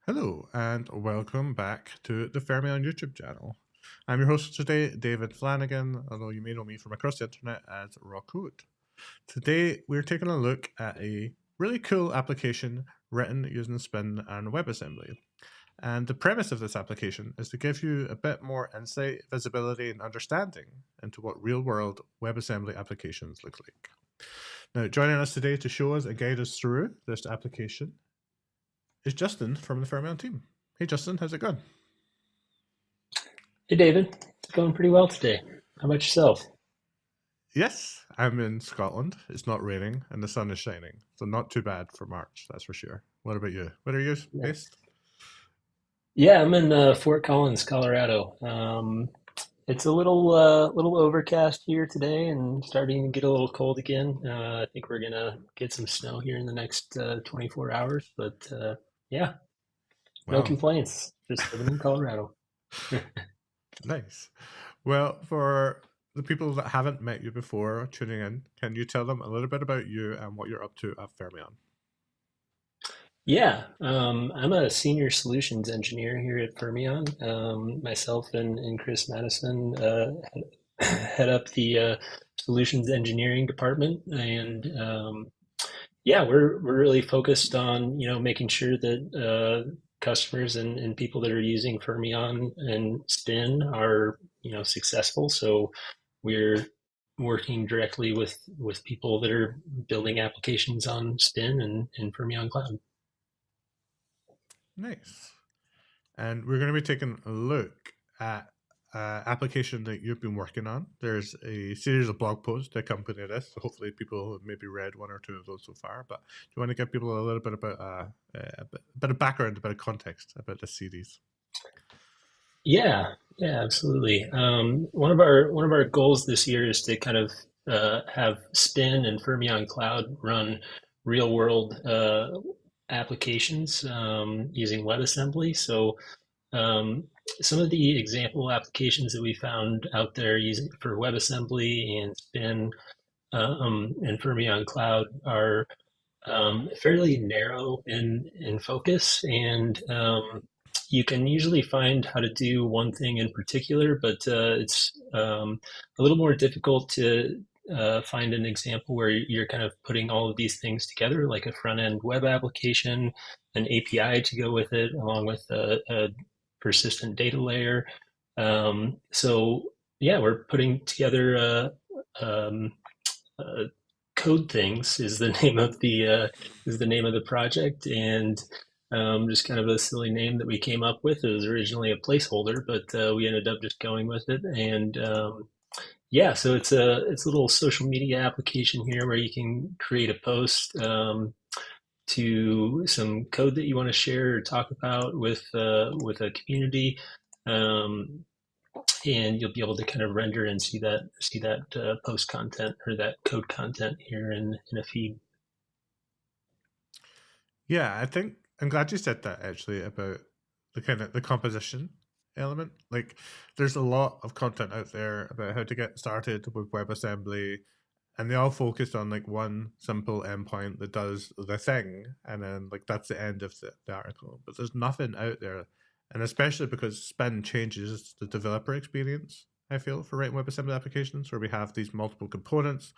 Hello, and welcome back to the Fermion YouTube channel. I'm your host today, David Flanagan, although you may know me from across the internet as Rockwood. Today, we're taking a look at a really cool application written using Spin and WebAssembly. And the premise of this application is to give you a bit more insight, visibility, and understanding into what real-world WebAssembly applications look like. Now, joining us today to show us and guide us through this application is Justin from the Fermion team. Hey, Justin, how's it going? Hey David, it's going pretty well today. How about yourself? Yes, I'm in Scotland. It's not raining and the sun is shining, so not too bad for March, that's for sure. What about you? Where are you Nice. based? Yeah, I'm in Fort Collins, Colorado. It's a little overcast here today and starting to get a little cold again. I think we're gonna get some snow here in the next 24 hours, but yeah, no Wow, complaints. Just living in Colorado. nice. Well, for the people that haven't met you before tuning in, can you tell them a little bit about you and what you're up to at Fermion? Yeah, I'm a senior solutions engineer here at Fermion. Myself and Chris Madison head up the solutions engineering department, and yeah, we're really focused on making sure that customers and people that are using Fermion and Spin are successful. So we're working directly with people that are building applications on Spin and Fermion Cloud. Nice. And we're going to be taking a look at application that you've been working on. There's a series of blog posts that accompany this, so hopefully people have maybe read one or two of those so far. But do you want to give people a little bit about a bit of background, a bit of context about this series? Yeah, absolutely. One of our goals this year is to kind of have Spin and Fermion Cloud run real world applications using WebAssembly. So um, some of the example applications that we found out there using for WebAssembly and Spin and Fermion Cloud are fairly narrow in focus, and you can usually find how to do one thing in particular, but it's a little more difficult to find an example where you're kind of putting all of these things together, like a front end web application, an API to go with it, along with a persistent data layer. So yeah, we're putting together uh, code things is the name of the project, and just kind of a silly name that we came up with. It was originally a placeholder, but we ended up just going with it. And yeah, so it's a little social media application here where you can create a post to some code that you want to share or talk about with a community. Um, and you'll be able to kind of render and see that post content or that code content here in a feed. Yeah, I think I'm glad you said that actually about the kind of the composition element. Like, there's a lot of content out there about how to get started with WebAssembly, and they all focus on like one simple endpoint that does the thing, and then like that's the end of the article. But there's nothing out there, and especially because Spin changes the developer experience. I feel for writing WebAssembly applications where we have these multiple components,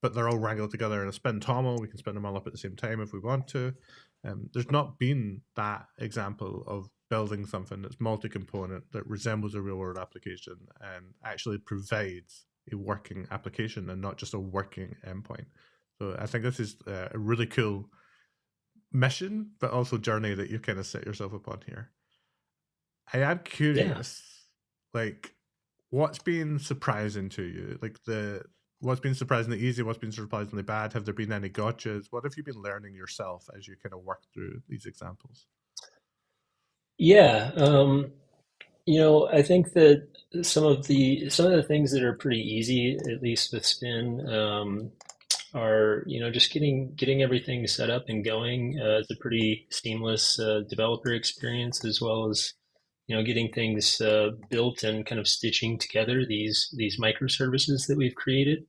but they're all wrangled together in a spin toml. We can spin them all up at the same time if we want to. There's not been that example of building something that's multi-component that resembles a real-world application and actually provides a working application and not just a working endpoint. So I think this is a really cool mission, but also journey that you kind of set yourself upon here. I am Yeah. curious, like, what's been surprising to you? Like what's been surprisingly easy, what's been surprisingly bad? Have there been any gotchas? What have you been learning yourself as you kind of work through these examples? Yeah. I think that some of the things that are pretty easy, at least with Spin, are just getting everything set up and going. It's a pretty seamless developer experience, as well as getting things built and kind of stitching together these microservices that we've created.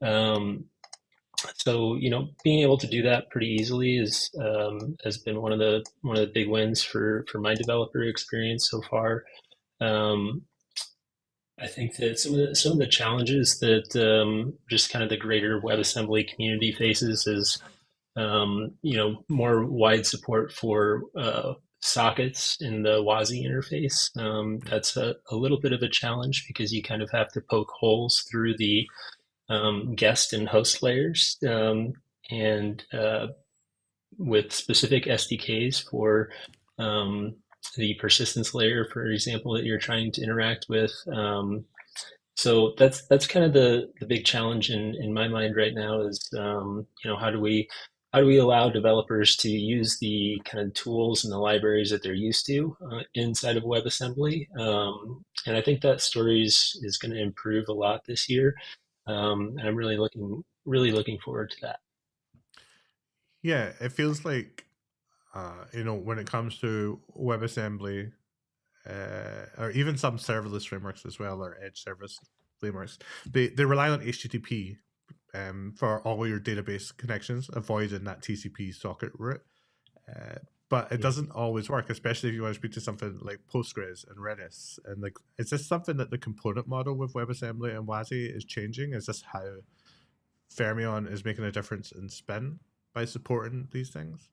Um, so being able to do that pretty easily is has been one of the big wins for my developer experience so far. Um, I think that some of the challenges that just kind of the greater WebAssembly community faces is more wide support for sockets in the WASI interface. That's a little bit of a challenge because you kind of have to poke holes through the guest and host layers, and with specific SDKs for um, the persistence layer, for example, that you're trying to interact with. So that's kind of the big challenge in my mind right now is how do we allow developers to use the kind of tools and the libraries that they're used to inside of WebAssembly, and I think that story is going to improve a lot this year, and I'm really looking forward to that. Yeah, it feels like when it comes to WebAssembly, or even some serverless frameworks as well, or edge service frameworks, they rely on HTTP for all your database connections, avoiding that TCP socket route. Uh, but it Yeah. doesn't always work, especially if you want to speak to something like Postgres and Redis. And like, is this something that the component model with WebAssembly and WASI is changing? Is this how Fermion is making a difference in spin by supporting these things?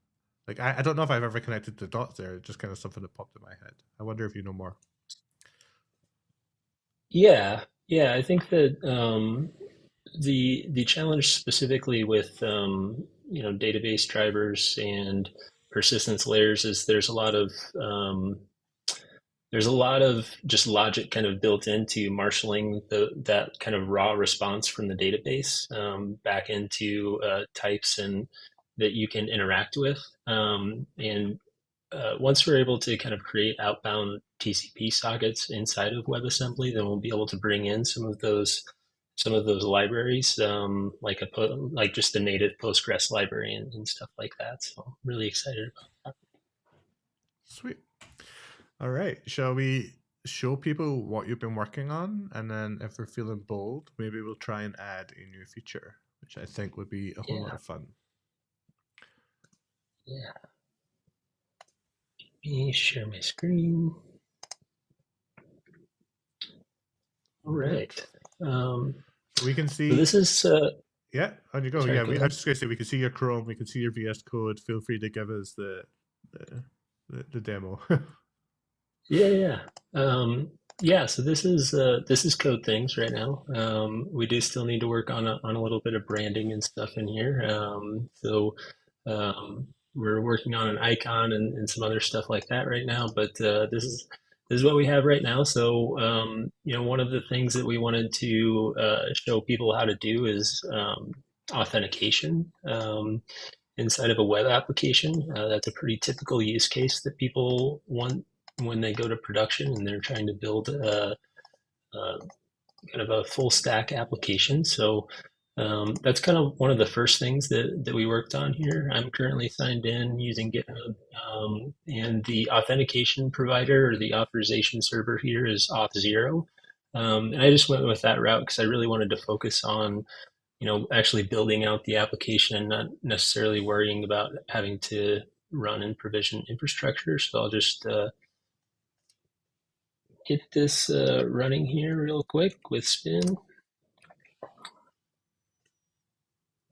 Like, I don't know if I've ever connected the dots there. It's just kind of something that popped in my head. I wonder if you know more. Yeah, I think that the challenge specifically with database drivers and persistence layers is there's a lot of just logic kind of built into marshaling that kind of raw response from the database back into types and that you can interact with. And once we're able to kind of create outbound TCP sockets inside of WebAssembly, then we'll be able to bring in some of those libraries, like just the native Postgres library and stuff like that. So I'm really excited about that. Sweet. All right. Shall we show people what you've been working on? And then if we're feeling bold, maybe we'll try and add a new feature, which I think would be a whole lot Yeah, of fun. yeah. Let me share my screen. All All right. right. Um, So we can so see, this is yeah, on you go. sorry. Yeah, Go I ahead. was just going to say, we can see your Chrome, we can see your VS Code. Feel free to give us the demo. Yeah, yeah. Yeah, so this is Code Things right now. We do still need to work on a little bit of branding and stuff in here. We're working on an icon and some other stuff like that right now, but this is what we have right now. So one of the things that we wanted to show people how to do is authentication. Inside of a web application. That's a pretty typical use case that people want when they go to production and they're trying to build a kind of a full stack application. So that's kind of one of the first things that we worked on here. I'm currently signed in using GitHub, and the authentication provider or the authorization server here is Auth0. And I just went with that route because I really wanted to focus on actually building out the application and not necessarily worrying about having to run and provision infrastructure. So I'll just get this running here real quick with Spin.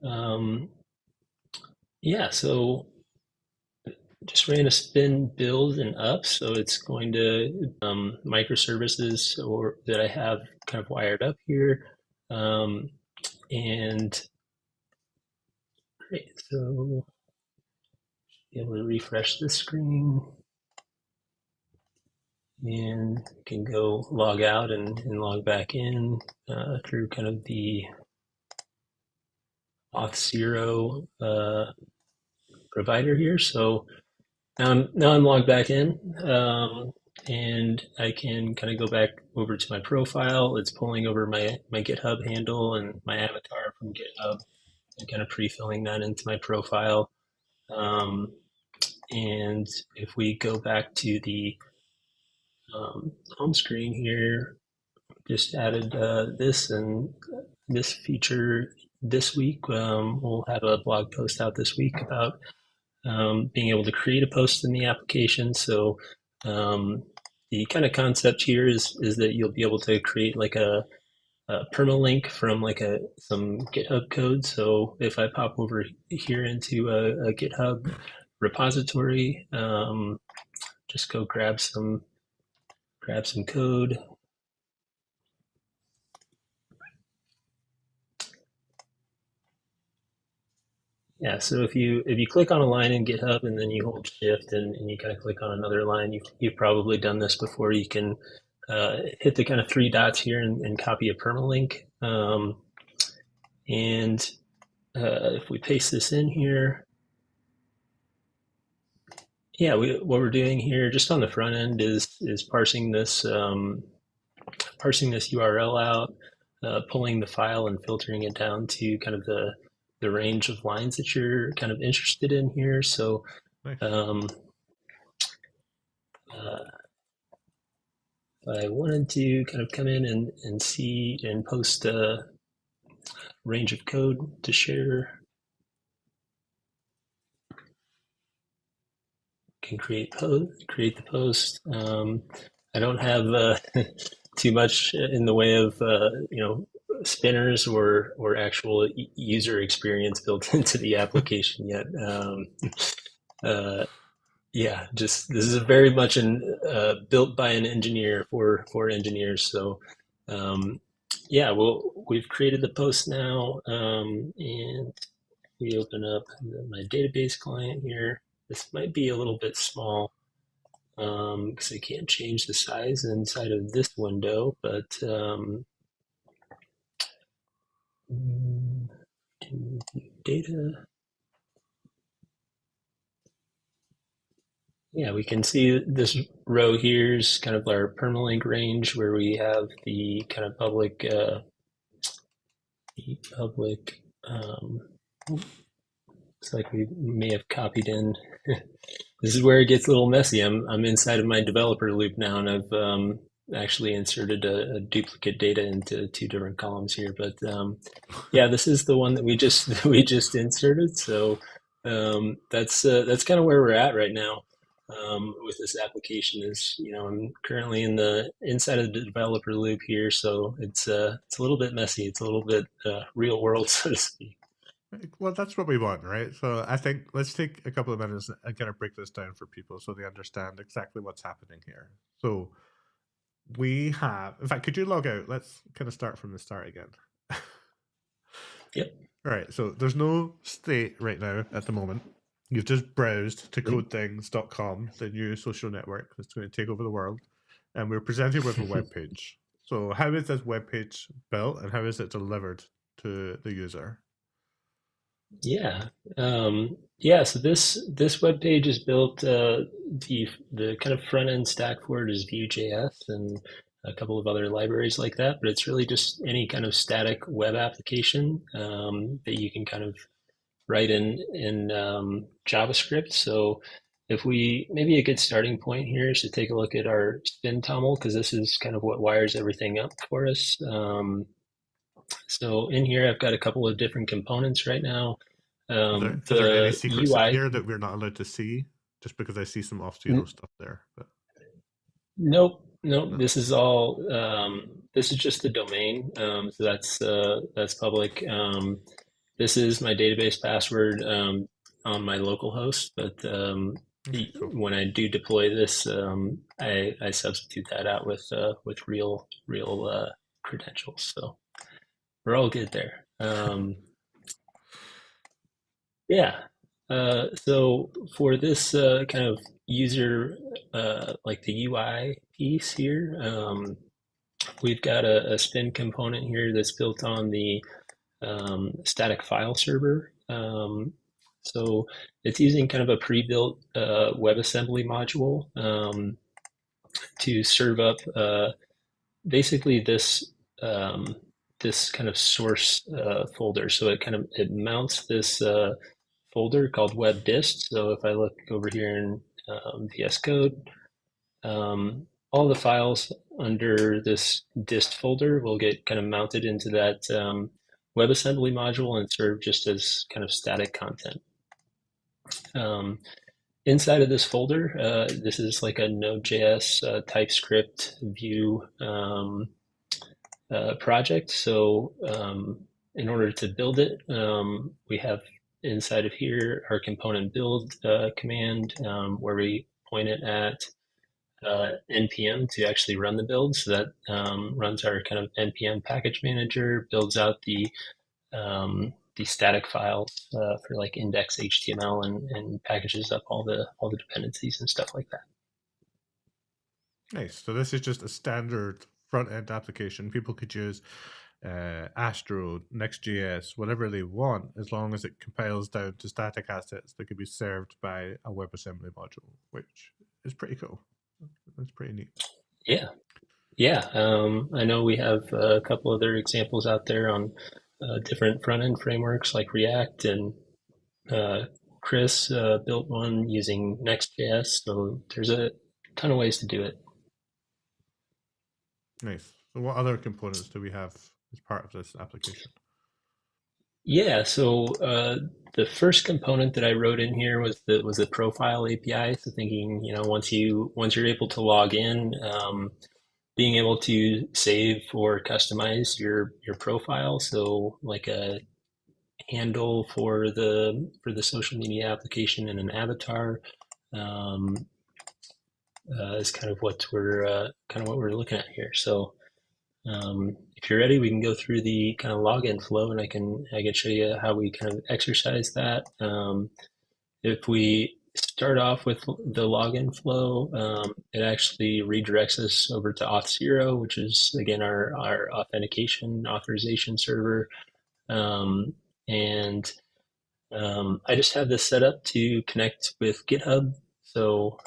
Um, yeah, so just ran a spin build and up, so it's going to microservices or that I have kind of wired up here, and great. So be able to refresh the screen and can go log out and log back in through kind of the Auth0 provider here. So now I'm logged back in, and I can kind of go back over to my profile. It's pulling over my GitHub handle and my avatar from GitHub and kind of pre-filling that into my profile. Um, and if we go back to the home screen here, just added this and this feature this week. We'll have a blog post out this week about being able to create a post in the application. So the kind of concept here is that you'll be able to create like a permalink from like some GitHub code. So if I pop over here into a GitHub repository, just go grab some code. Yeah, so if you click on a line in GitHub and then you hold Shift and you kind of click on another line, you've probably done this before. You can hit the kind of three dots here and copy a permalink. And if we paste this in here, yeah, what we're doing here just on the front end is parsing this URL out, pulling the file and filtering it down to kind of the range of lines that you're kind of interested in here. So Nice. um, if I wanted to kind of come in and see and post a range of code to share, can create the post. I don't have too much in the way of spinners or actual user experience built into the application yet. Uh, yeah, just this is very much built by an engineer for engineers. So yeah, we've created the post now, and we open up my database client here. This might be a little bit small because I can't change the size inside of this window, but data. Yeah, we can see this row here is kind of our permalink range where we have the kind of public. It's like we may have copied in. This is where it gets a little messy. I'm inside of my developer loop now, and I've actually inserted a duplicate data into two different columns here. But yeah, this is the one that we just we just inserted. So that's kind of where we're at right now with this application. Is I'm currently in the inside of the developer loop here, so it's a little bit messy. It's a little bit real world, so to speak. Well, that's what we want, right? So I think let's take a couple of minutes and kind of break this down for people so they understand exactly what's happening here. So we have, in fact, could you log out? Let's kind of start from the start again. Yep. All right, so there's no state right now at the moment. You've just browsed to codethings.com, the new social network that's going to take over the world, and we're presented with a web page. So how is this web page built and how is it delivered to the user? Yeah. Yeah, so this web page is built the kind of front end stack for it is Vue.js and a couple of other libraries like that, but it's really just any kind of static web application that you can kind of write in JavaScript. So if we maybe a good starting point here is to take a look at our spin toml because this is kind of what wires everything up for us. So in here, I've got a couple of different components right now. Is there any The secrets in UI, here that we're not allowed to see? Just because I see some Auth0 stuff there. But, nope. no. This is all. This is just the domain, so that's public. This is my database password on my local host, but Okay, cool. when I do deploy this, I substitute that out with real credentials. So we're all good there. Yeah. So for this kind of user, like the UI piece here, we've got a spin component here that's built on the static file server. So it's using kind of a pre-built WebAssembly module to serve up basically this kind of source folder. So it mounts this folder called web dist. So if I look over here in VS Code, all the files under this dist folder will get kind of mounted into that WebAssembly module and serve just as kind of static content. Um, Inside of this folder, this is like a Node.js TypeScript Vue project. So in order to build it, we have inside of here our component build command where we point it at npm to actually run the build. So that runs our kind of npm package manager, builds out the static files for like index HTML and packages up all the dependencies and stuff like that. Nice. So this is just a standard front end application. People could use Astro, Next.js, whatever they want, as long as it compiles down to static assets that could be served by a WebAssembly module, which is pretty cool. That's pretty neat. Yeah, yeah. I know we have a couple other examples out there on different front end frameworks like React, and uh, Chris built one using Next.js. So there's a ton of ways to do it. Nice. So what other components do we have as part of this application? Yeah, so the first component that I wrote in here was the profile API. So thinking, once you're able to log in, being able to save or customize your profile. So like a handle for the social media application and an avatar um, is kind of what we're looking at here. So if you're ready, we can go through the kind of login flow, and I can show you how we kind of exercise that. If we start off with the login flow, it actually redirects us over to Auth0, which is again our authentication authorization server. And I just have this set up to connect with GitHub. So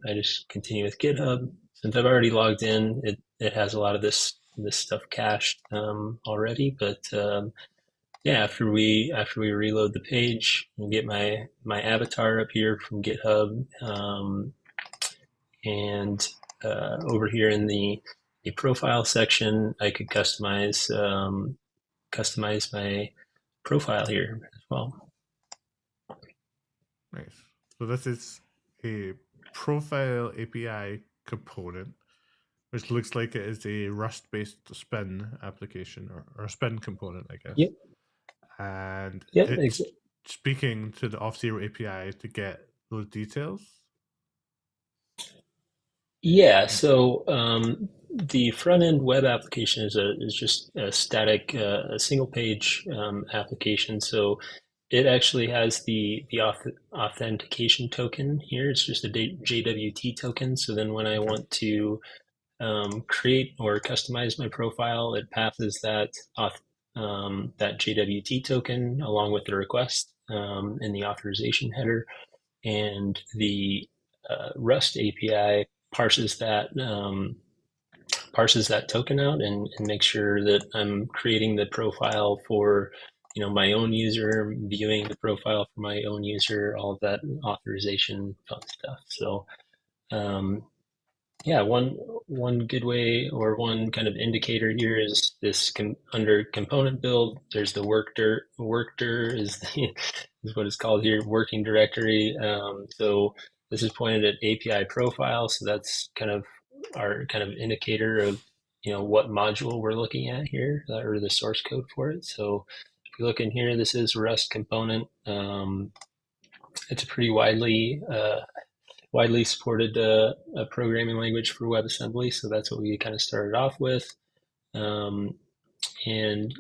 I just continue with GitHub. Since I've already logged in, it has a lot of this stuff cached already. But yeah, after we reload the page and get my avatar up here from GitHub, and over here in the profile section, I could customize my profile here as well. Nice. So this is a profile API component, which looks like it is a Rust-based spin application or a spin component, I guess. Yep. And Yep. it's speaking to the Auth0 API to get those details. Yeah, so the front end web application is just a static, a single page application. So it actually has the authentication token here. It's just a JWT token. So then when I Okay. want to create or customize my profile, it passes that JWT token along with the request in the authorization header, and the Rust API parses that token out and makes sure that I'm creating the profile for my own user, viewing the profile for my own user, all of that authorization fun stuff. So yeah, one good way or one kind of indicator here is under component build. There's the workdir is is what it's called here, working directory. So this is pointed at API profile, so that's kind of our kind of indicator of what module we're looking at here, or the source code for it. So if you look in here, this is Rust component. It's a pretty widely widely supported a programming language for WebAssembly, so that's what we kind of started off with. Um, and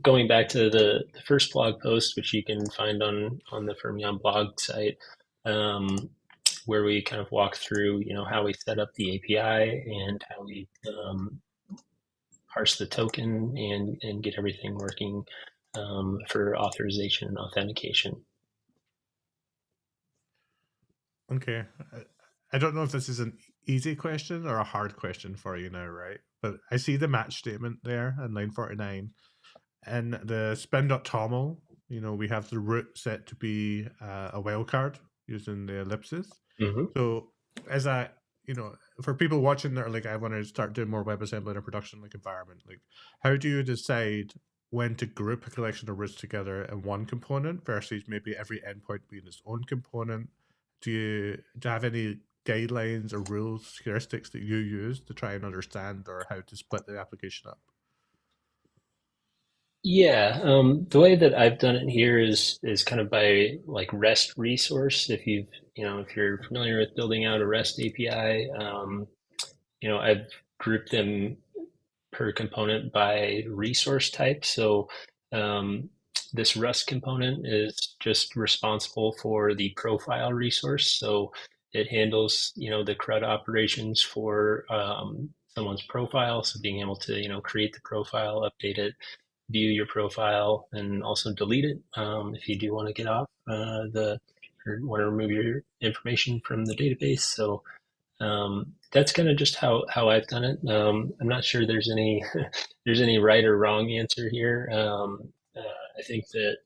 going back to the first blog post, which you can find on the Fermion blog site, where we kind of walk through how we set up the API and how we parse the token and get everything working for authorization and authentication. Okay. I don't know if this is an easy question or a hard question for you now, right? But I see the match statement there in line 49. And the spin.toml, we have the root set to be a wildcard using the ellipses. Mm-hmm. So as for people watching that are like, I want to start doing more WebAssembly in a production like environment, like how do you decide when to group a collection of roots together in one component versus maybe every endpoint being its own component? Do you have any guidelines or rules, heuristics that you use to try and understand or how to split the application up? Yeah, the way that I've done it here is kind of by like REST resource. If you're familiar with building out a REST API, I've grouped them per component by resource type. So um, this Rust component is just responsible for the profile resource. So it handles, the CRUD operations for someone's profile. So being able to, create the profile, update it, view your profile, and also delete it if you do want to get off the or want to remove your information from the database. So that's kind of just how I've done it. I'm not sure there's any there's any right or wrong answer here. I think that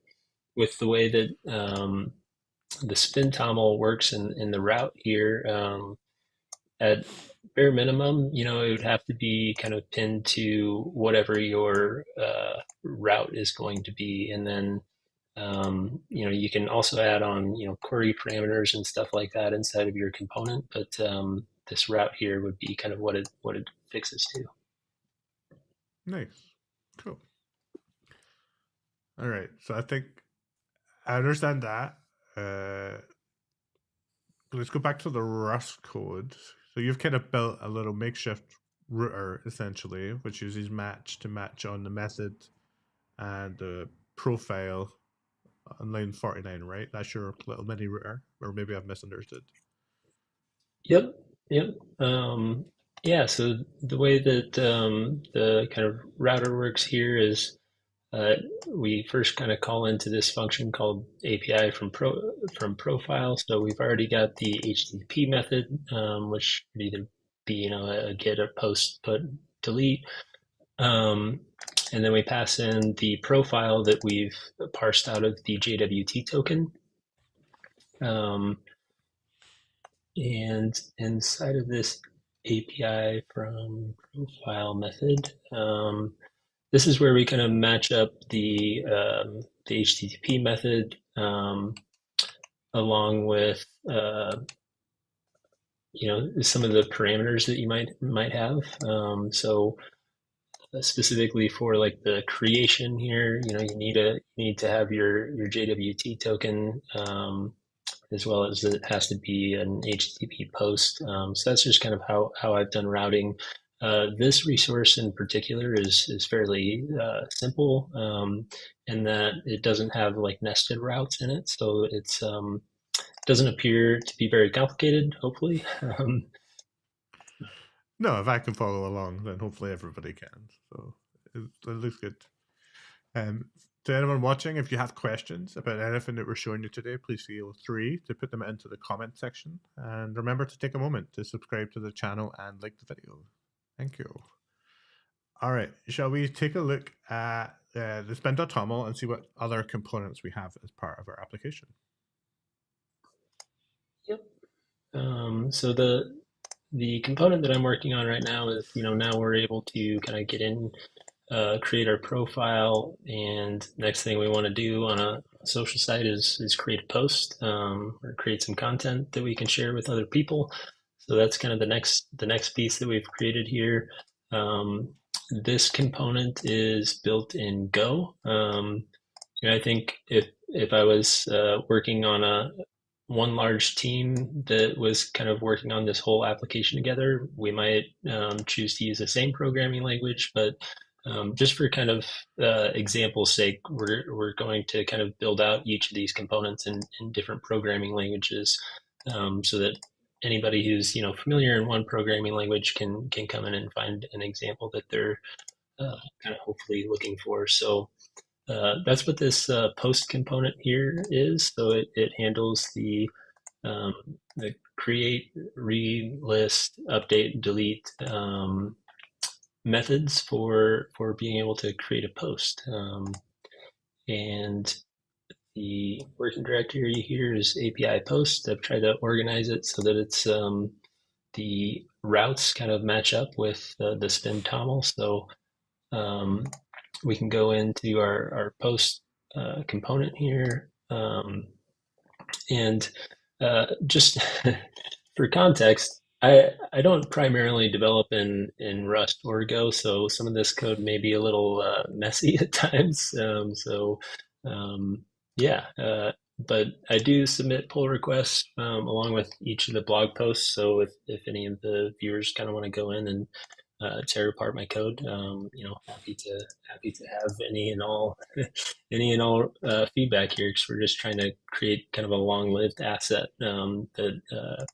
with the way that the spin toml works in the route here, at bare minimum, it would have to be kind of pinned to whatever your route is going to be, and then you can also add on query parameters and stuff like that inside of your component, but this route here would be kind of what it fixes to. Nice. Cool. All right. So I think I understand that. Uh, let's go back to the Rust code. So you've kind of built a little makeshift router essentially, which uses match to match on the method and the profile on line 49, right? That's your little mini router, or maybe I've misunderstood. Yep, yep. Yeah, so the way that the kind of router works here is uh, we first kind of call into this function called API from profile. So we've already got the HTTP method, which could either be a get, a post, put, delete, and then we pass in the profile that we've parsed out of the JWT token. And inside of this API from profile method, this is where we kind of match up the HTTP method along with some of the parameters that you might have. So specifically for like the creation here, you need to have your JWT token, as well as it has to be an HTTP post. So that's just kind of how I've done routing. This resource in particular is fairly simple, in that it doesn't have like nested routes in it, so it's doesn't appear to be very complicated. Hopefully, No, if I can follow along, then hopefully everybody can. So it looks good. Um, to anyone watching, if you have questions about anything that we're showing you today, please feel free to put them into the comment section. And remember to take a moment to subscribe to the channel and like the video. Thank you. All right, shall we take a look at the spin.toml and see what other components we have as part of our application? yep. So the component that I'm working on right now is, now we're able to kind of get in, create our profile, and next thing we want to do on a social site is create a post, or create some content that we can share with other people. So that's kind of the next piece that we've created here. This component is built in Go. I think if I was working on one large team that was kind of working on this whole application together, we might choose to use the same programming language, but just for kind of example's sake, we're going to kind of build out each of these components in different programming languages, so that anybody who's familiar in one programming language can come in and find an example that they're kind of hopefully looking for. So that's what this post component here is. So it handles um, the create, read, list, update, delete methods for being able to create a post. And the working directory here is API post. I've tried to organize it so that it's the routes kind of match up with the spin toml. So um, we can go into our post component here. And just for context, I don't primarily develop in Rust or Go, so some of this code may be a little messy at times. Um, yeah, but I do submit pull requests along with each of the blog posts. So if any of the viewers kind of want to go in and tear apart my code, happy to have any and all feedback here, because we're just trying to create kind of a long-lived asset that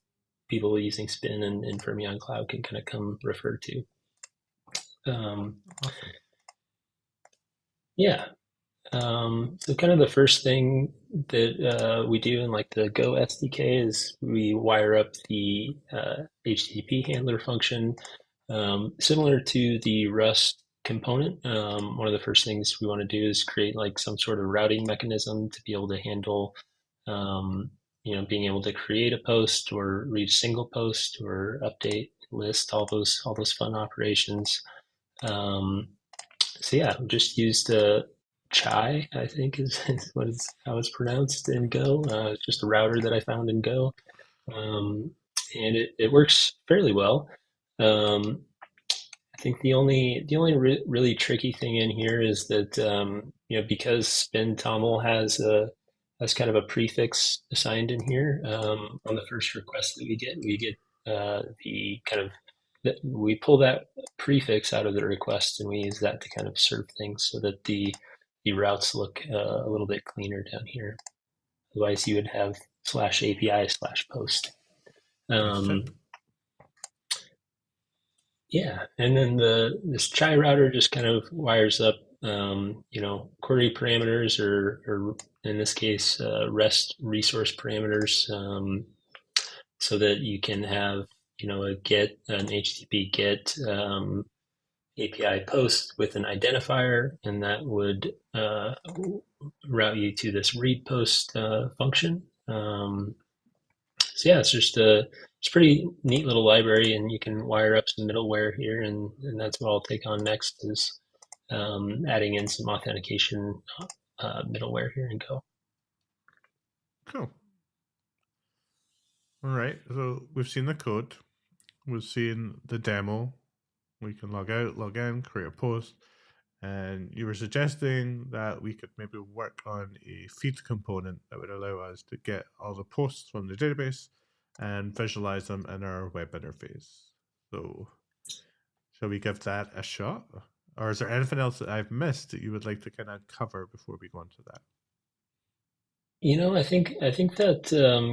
people using Spin and Fermion Cloud can kind of come refer to. Awesome. Yeah. So kind of the first thing that we do in like the Go SDK is we wire up the HTTP handler function, similar to the Rust component. One of the first things we want to do is create like some sort of routing mechanism to be able to handle, um, being able to create a post or read a single post or update list, all those fun operations. Um, so yeah, just used chai, I think is how it's pronounced in Go. It's just a router that I found in Go, and it works fairly well. Um, I think the only really tricky thing in here is that because spin toml has kind of a prefix assigned in here on the first request that we get the kind of we pull that prefix out of the request and we use that to kind of serve things so that the routes look a little bit cleaner down here. Otherwise, you would have /API/post. Nice tip. Um, Yeah, and then this chai router just kind of wires up, query parameters or in this case, REST resource parameters, so that you can have, an HTTP GET API post with an identifier, and that would route you to this read post function. So yeah, it's a pretty neat little library, and you can wire up some middleware here, and that's what I'll take on next is adding in some authentication middleware here in Go. Cool. All right. So we've seen the code. We've seen the demo. We can log out, log in, create a post. And you were suggesting that we could maybe work on a feed component that would allow us to get all the posts from the database and visualize them in our web interface. So, shall we give that a shot? Or is there anything else that I've missed that you would like to kind of cover before we go into that? I think that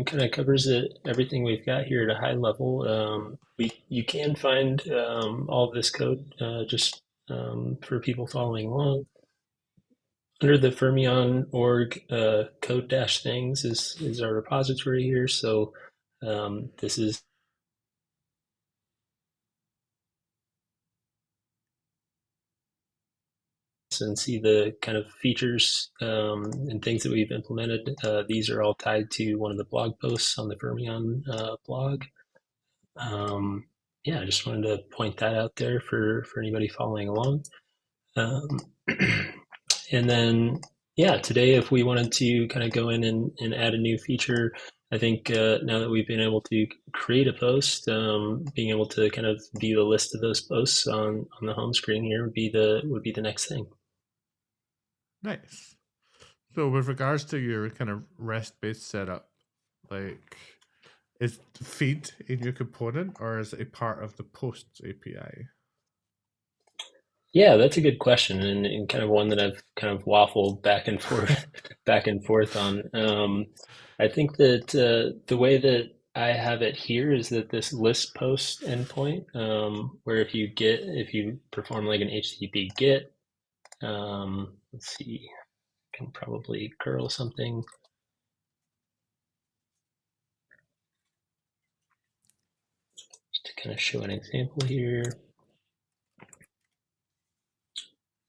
kind of covers everything we've got here at a high level. You can find all of this code just for people following along under the Fermion org code dash things is our repository here. So this is and see the kind of features and things that we've implemented. These are all tied to one of the blog posts on the Fermion blog. Um, yeah, I just wanted to point that out there for anybody following along. Um, and then, yeah, today, if we wanted to kind of go in and add a new feature, I think now that we've been able to create a post, being able to kind of view a list of those posts on the home screen here would be the next thing. Nice. So, with regards to your kind of REST based setup, Like, is the feed in your component or is it a part of the posts API? Yeah, that's a good question, and kind of one that I've kind of waffled back and forth, back and forth on. I think that the way that I have it here is that this list post endpoint, where if you perform like an HTTP GET, let's see, can probably curl something just to kind of show an example here.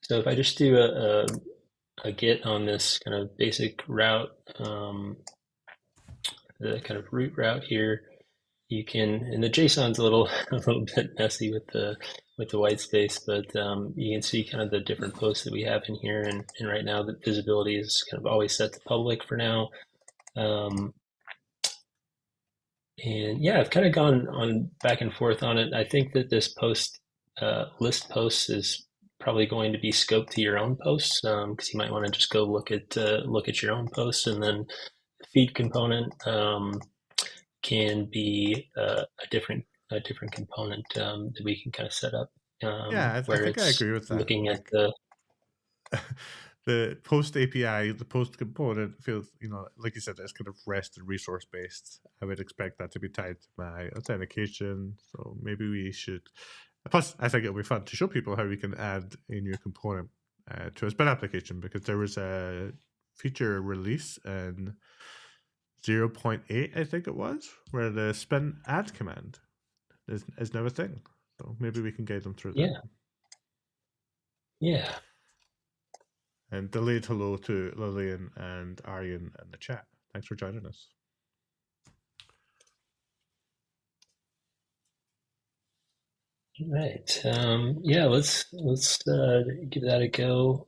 So if I just do a GET on this kind of basic route, the kind of root route here, you can, and the JSON's a little a little bit messy with the white space, but you can see kind of the different posts that we have in here, and right now the visibility is kind of always set to public for now. Um, and yeah, I've kind of gone on back and forth on it. I think that this post list posts is probably going to be scoped to your own posts, because you might want to just go look at your own posts, and then the feed component can be a different component that we can kind of set up, Yeah, I where think I it's agree with that. looking at Like, the the post API, the post component feels, like you said, it's kind of REST and resource based. I would expect that to be tied to my authentication. So maybe we should. Plus, I think it'll be fun to show people how we can add a new component to a spin application, because there was a feature release in 0.8, I think it was, where the spin add command is now a thing. So maybe we can guide them through that. yeah, yeah. And delayed hello to Lillian and Aryan in the chat. Thanks for joining us. Right. Yeah, let's give that a go.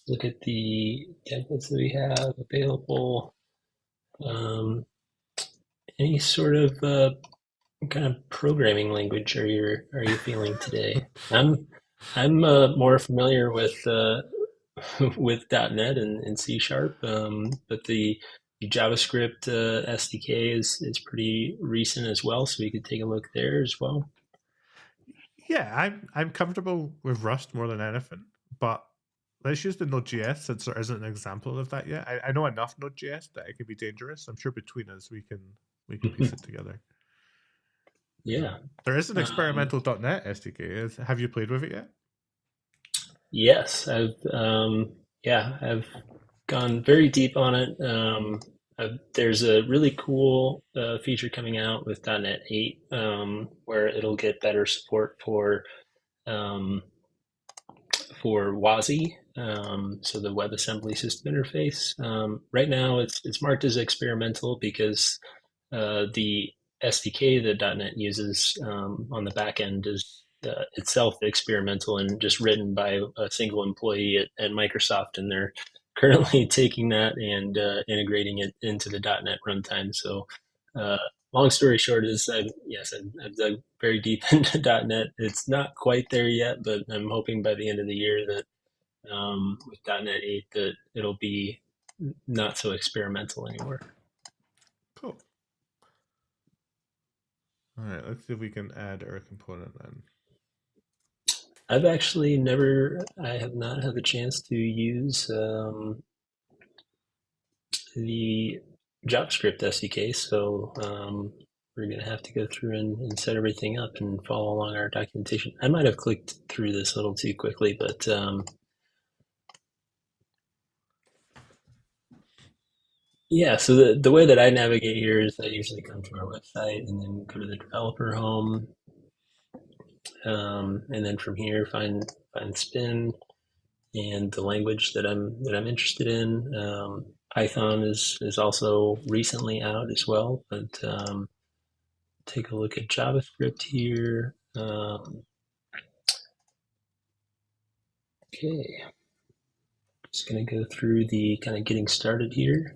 Look at the templates that we have available. Um, any sort of kind of programming language are you feeling today? I'm more familiar with with .NET and C Sharp, but the JavaScript SDK is pretty recent as well, so we could take a look there as well. Yeah, I'm comfortable with Rust more than anything, but let's use the Node.js since there isn't an example of that yet. I know enough Node.js that it can be dangerous. I'm sure between us we can piece it together. Yeah. There is an Um, experimental .NET SDK. Have you played with it yet? yes, I've gone very deep on it. There's a really cool feature coming out with .NET 8, where it'll get better support um, for WASI, so the WebAssembly system interface. Right now, it's marked as experimental because the SDK that .NET uses on the back end is itself experimental and just written by a single employee at Microsoft, and they're currently taking that and integrating it into the .NET runtime. So, uh, long story short is, I've dug very deep into .NET. It's not quite there yet, but I'm hoping by the end of the year that with .NET 8 that it'll be not so experimental anymore. Cool. All right, let's see if we can add our component then. I have not had the chance to use the JavaScript SDK, so we're going to have to go through and set everything up and follow along our documentation. I might have clicked through this a little too quickly, but yeah, so the way that I navigate here is I usually come to our website and then go to the developer home, and then from here find Spin and the language that I'm interested in. Python is also recently out as well, but take a look at JavaScript here. Okay, just gonna go through the kind of getting started here.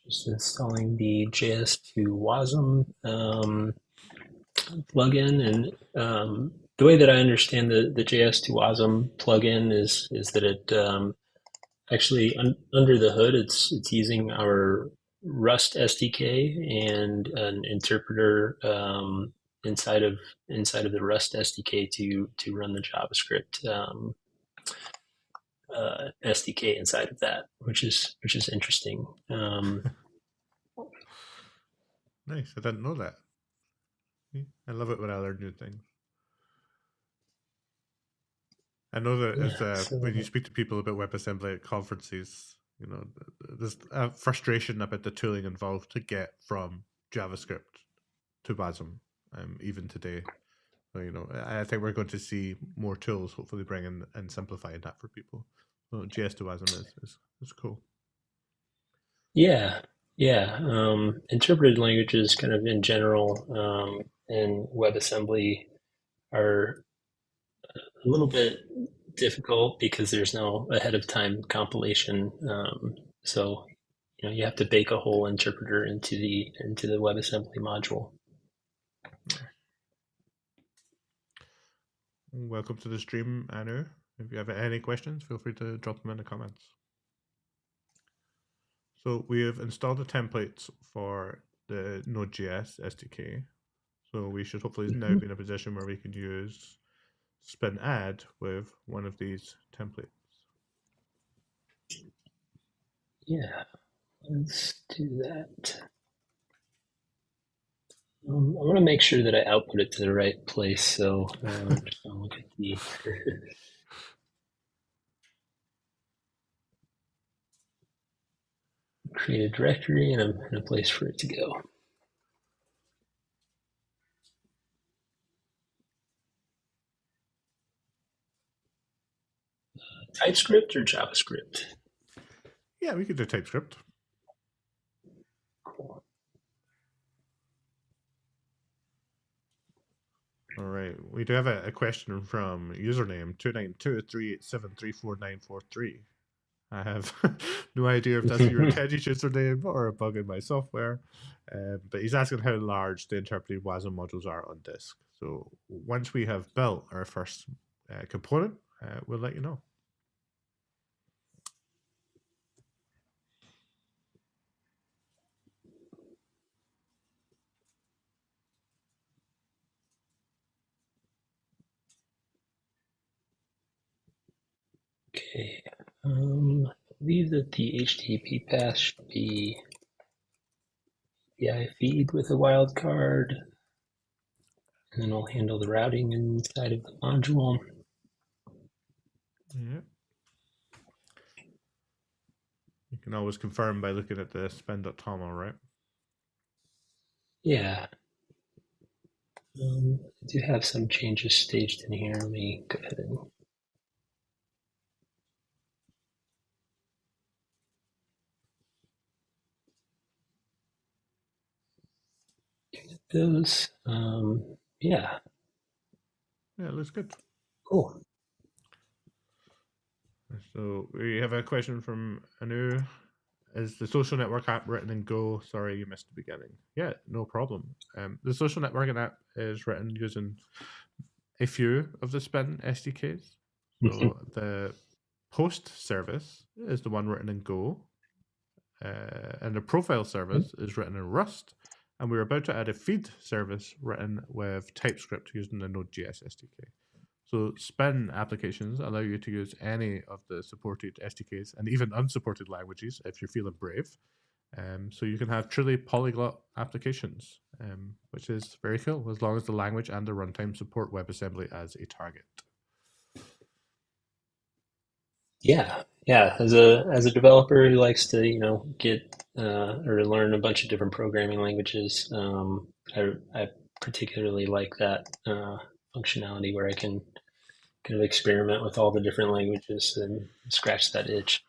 Just installing the JS2 WASM plugin, and the way that I understand the JS2 WASM plugin is that it actually under the hood it's using our Rust SDK and an interpreter inside of the Rust SDK to run the JavaScript SDK inside of that, which is interesting. Nice. I didn't know that. I love it when I learn new things. I know that Yeah, as when you so speak to people about WebAssembly at conferences, you know, there's a frustration about the tooling involved to get from JavaScript to WASM, even today. So, you know, I think we're going to see more tools hopefully bringing and simplifying that for people. So JS to WASM is cool. yeah, yeah. Interpreted languages, kind of in general, in WebAssembly are a little bit difficult because there's no ahead of time compilation. So you have to bake a whole interpreter into the WebAssembly module. Yeah. Welcome to the stream, Anu. If you have any questions, feel free to drop them in the comments. So we have installed the templates for the Node.js SDK. So we should hopefully now be in a position where we can use spin add with one of these templates. Yeah, let's do that. I want to make sure that I output it to the right place. So just gonna look at the create a directory and a place for it to go. TypeScript or JavaScript? Yeah, we could do TypeScript. Cool. All right. We do have a question from username 29238734943. I have no idea if that's your intended username or a bug in my software. But he's asking how large the interpreted WASM modules are on disk. So once we have built our first component, we'll let you know. Okay. I believe that the HTTP path should be API feed with a wildcard, and then I'll handle the routing inside of the module. Yeah. You can always confirm by looking at the spin.toml, right? Yeah. I do have some changes staged in here. Let me go ahead and get those. Yeah, Yeah, it looks good. cool. So we have a question from Anu. Is the social network app written in Go? Sorry, you missed the beginning. Yeah, no problem. The social networking app is written using a few of the Spin SDKs. So the post service is the one written in Go, and the profile service is written in Rust. And we're about to add a feed service written with TypeScript using the Node.js SDK. So Spin applications allow you to use any of the supported SDKs and even unsupported languages if you're feeling brave. So you can have truly polyglot applications, which is very cool as long as the language and the runtime support WebAssembly as a target. Yeah, yeah. As a developer who likes to get or learn a bunch of different programming languages, I particularly like that functionality where I can kind of experiment with all the different languages and scratch that itch.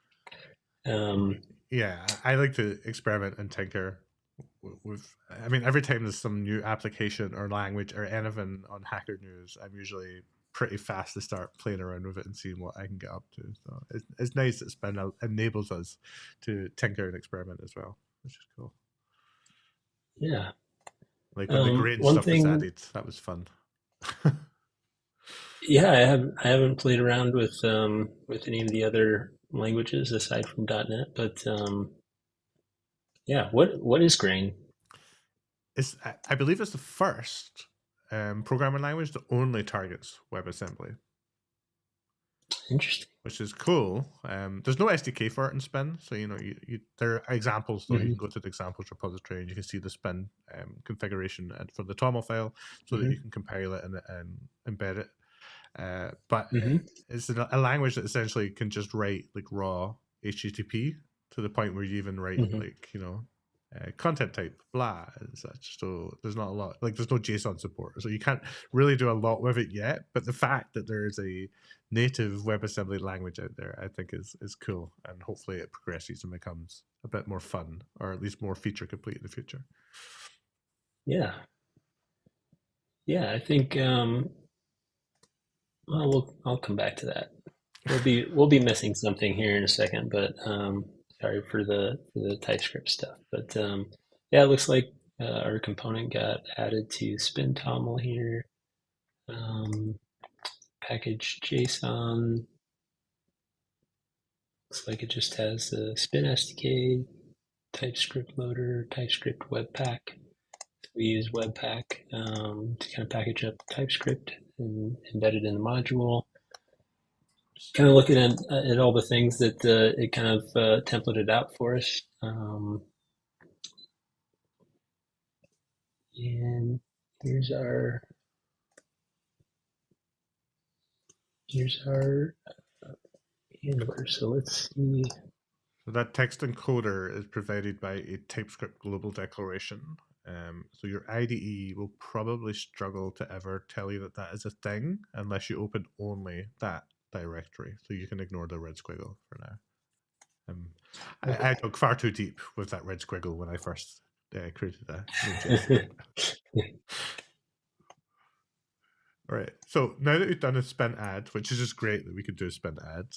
Yeah, I like to experiment and tinker with. I mean, every time there's some new application or language or anything on Hacker News, I'm usually pretty fast to start playing around with it and seeing what I can get up to. So it's nice that Spin enables us to tinker and experiment as well. which is cool. Yeah. Like when the grain One stuff was thing, added, that was fun. yeah, I haven't played around with any of the other languages aside from .NET, but yeah, what is Grain? I believe it's the first programming language that only targets WebAssembly, Interesting. which is cool. There's no SDK for it in Spin, so there are examples though. You Hmm. can go to the examples repository and you can see the Spin configuration and for the TOML file, so that you Hmm. can compile it and embed it. But Hmm. it's a language that essentially can just write like raw HTTP to the point where you even write Hmm. like content type blah and such. So there's not a lot, like there's no JSON support, so you can't really do a lot with it yet. But the fact that there is a native WebAssembly language out there, I think is cool, and hopefully it progresses and becomes a bit more fun, or at least more feature complete in the future. Yeah, yeah. I think well, I'll come back to that. We'll be missing something here in a second, but sorry for the TypeScript stuff. But yeah, it looks like our component got added to spin toml here. Um, package JSON looks like it just has the spin SDK, TypeScript loader, TypeScript Webpack. We use Webpack to kind of package up TypeScript and embed it in the module. Kind of looking at all the things that it kind of templated out for us. And here's our here's our handler. So let's see. So that text encoder is provided by a TypeScript global declaration. So your IDE will probably struggle to ever tell you that that is a thing unless you open only that directory. So you can ignore the red squiggle for now. I Okay. dug far too deep with that red squiggle when I first created a Node.js script. All right. So now that we've done a spin add, which is just great that we could do a spin add,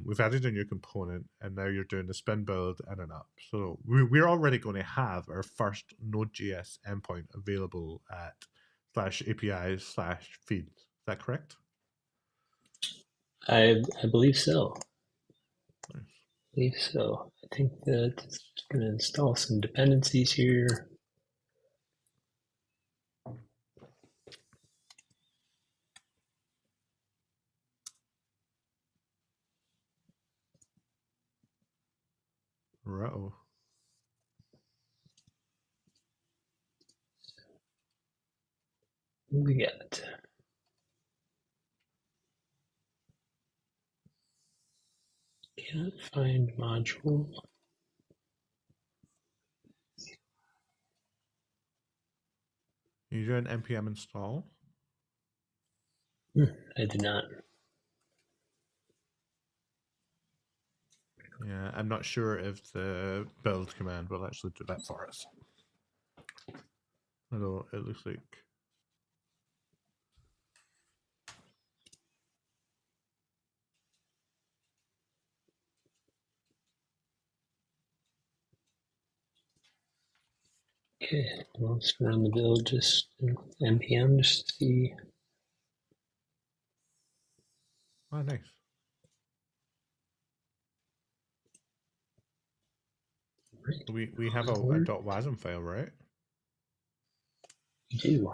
we've added a new component, and now you're doing a spin build and an up. So we're already going to have our first Node.js endpoint available at /APIs/feed. Is that correct? I believe so. Nice. I believe so. I think that it's going to install some dependencies here. Right. What do we got? Can't find module. You do an npm install. I did not. Yeah, I'm not sure if the build command will actually do that for us. Although it looks like Okay, well, let's run the build just npm just to see. oh nice. We have a Onward. .wasm file, right? We do.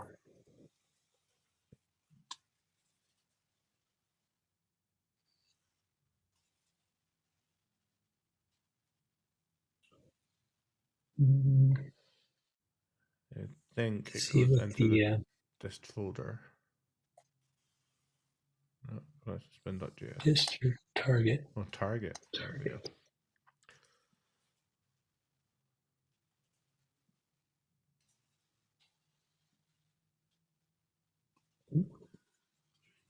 Mm, I think let's it see goes what into the the dist folder. No, that's spin.js. district target. Oh, target. There we go. Target.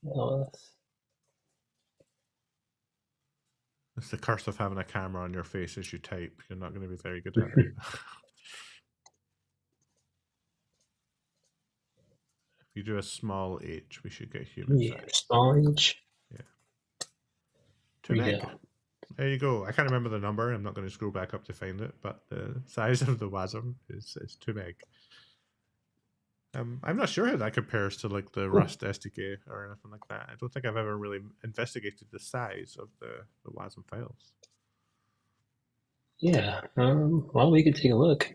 LS. It's the curse of having a camera on your face as you type. You're not going to be very good at it. If you do a small h, we should get human Yeah, size. small inch. Yeah. Too There we big. go. There you go. I can't remember the number. I'm not going to scroll back up to find it, but the size of the WASM is 2 meg. I'm not sure how that compares to like the Cool. Rust SDK or anything like that. I don't think I've ever really investigated the size of the WASM files. Yeah. Well, we could take a look.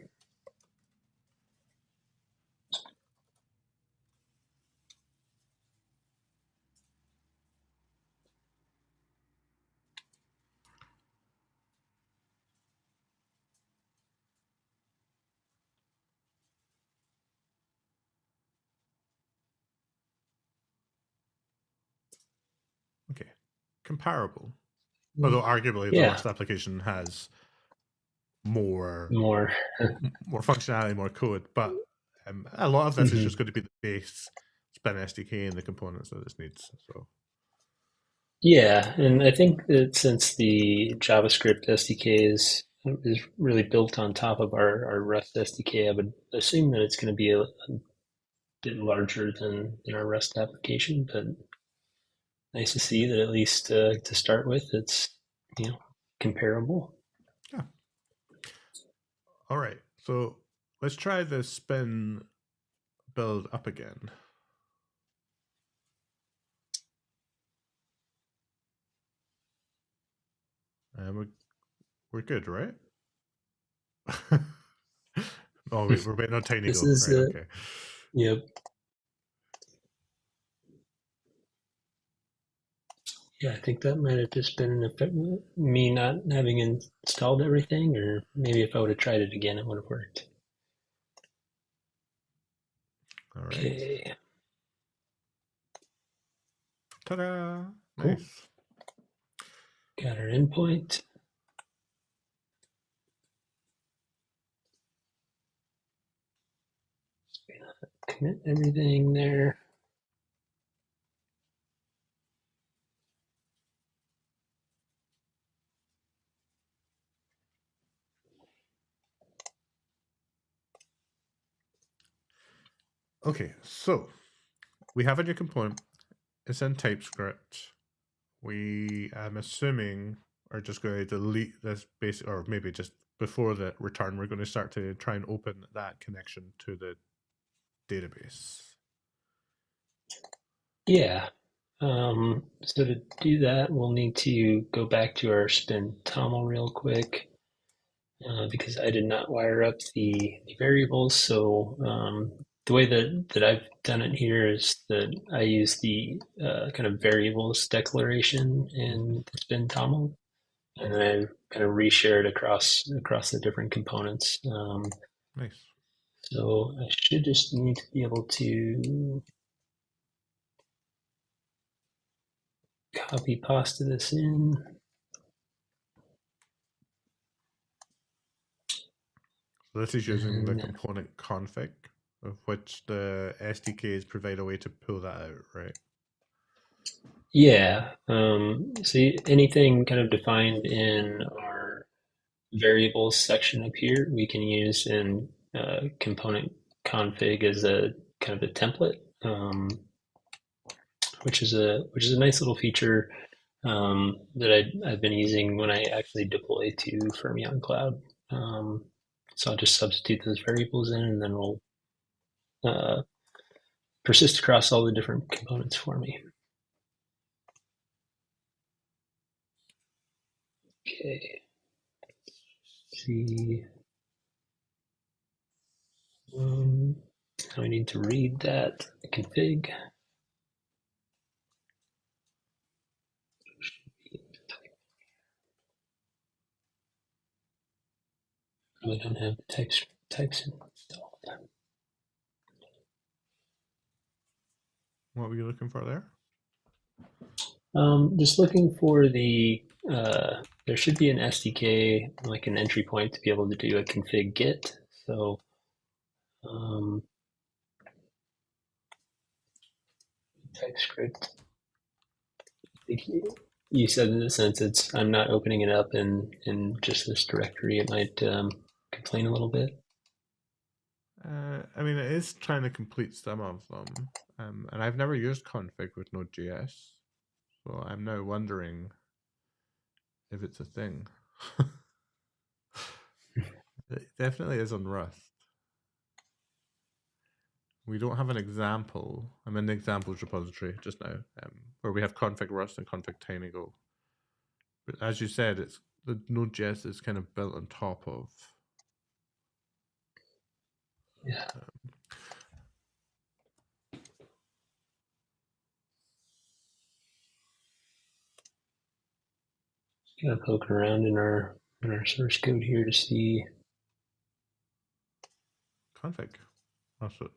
Okay, comparable. Although arguably the Yeah. Rust application has more More. more functionality, more code, but a lot of this is just Mhm. going to be the base Spin SDK and the components that this needs. So Yeah, and I think that since the JavaScript SDK is really built on top of our Rust SDK, I would assume that it's going to be a bit larger than our Rust application. But nice to see that at least to start with, it's comparable. yeah, all right. So let's try the Spin build up again. We're good, right? Oh, we're waiting on Tiny This Go. is Right, okay. yep. Yeah, I think that might have just been me not having installed everything, or maybe if I would have tried it again, it would have worked. All right. Okay, Ta-da! cool. Nice. Got our endpoint. Commit everything there. Okay, so we have a new component. It's in TypeScript. We, I'm assuming, are just going to delete this basic, or maybe just before the return, we're going to start to try and open that connection to the database. Yeah. So to do that, we'll need to go back to our spin toml real quick because I did not wire up the variables. So the way that I've done it here is that I use the kind of variables declaration Mm-hmm. in the spin toml, and then I kind of reshare it across the different components. Nice. So I should just need to be able to copy pasta this in. So this is using the And component config, of which the SDKs provide a way to pull that out, right? yeah, so anything kind of defined in our variables section up here, we can use in component config as a kind of a template, which is a nice little feature that I've been using when I actually deploy to Fermion Cloud. So I'll just substitute those variables in, and then we'll uh, persist across all the different components for me. Okay. See, um, I need to read that config. I don't have the types installed. What were you looking for there? Just looking for there should be an SDK, like an entry point to be able to do a config get. So um, TypeScript. You said in a sense I'm not opening it up in just this directory. It might complain a little bit. I mean, it is trying to complete some of them, and I've never used config with Node.js, so I'm now wondering if it's a thing. It definitely is on Rust. We don't have an example. I'm in the examples repository just now, where we have config Rust and config TinyGo. But as you said, it's the Node.js is kind of built on top of. Yeah. Gonna poke around in our source code here to see. Config. That's it.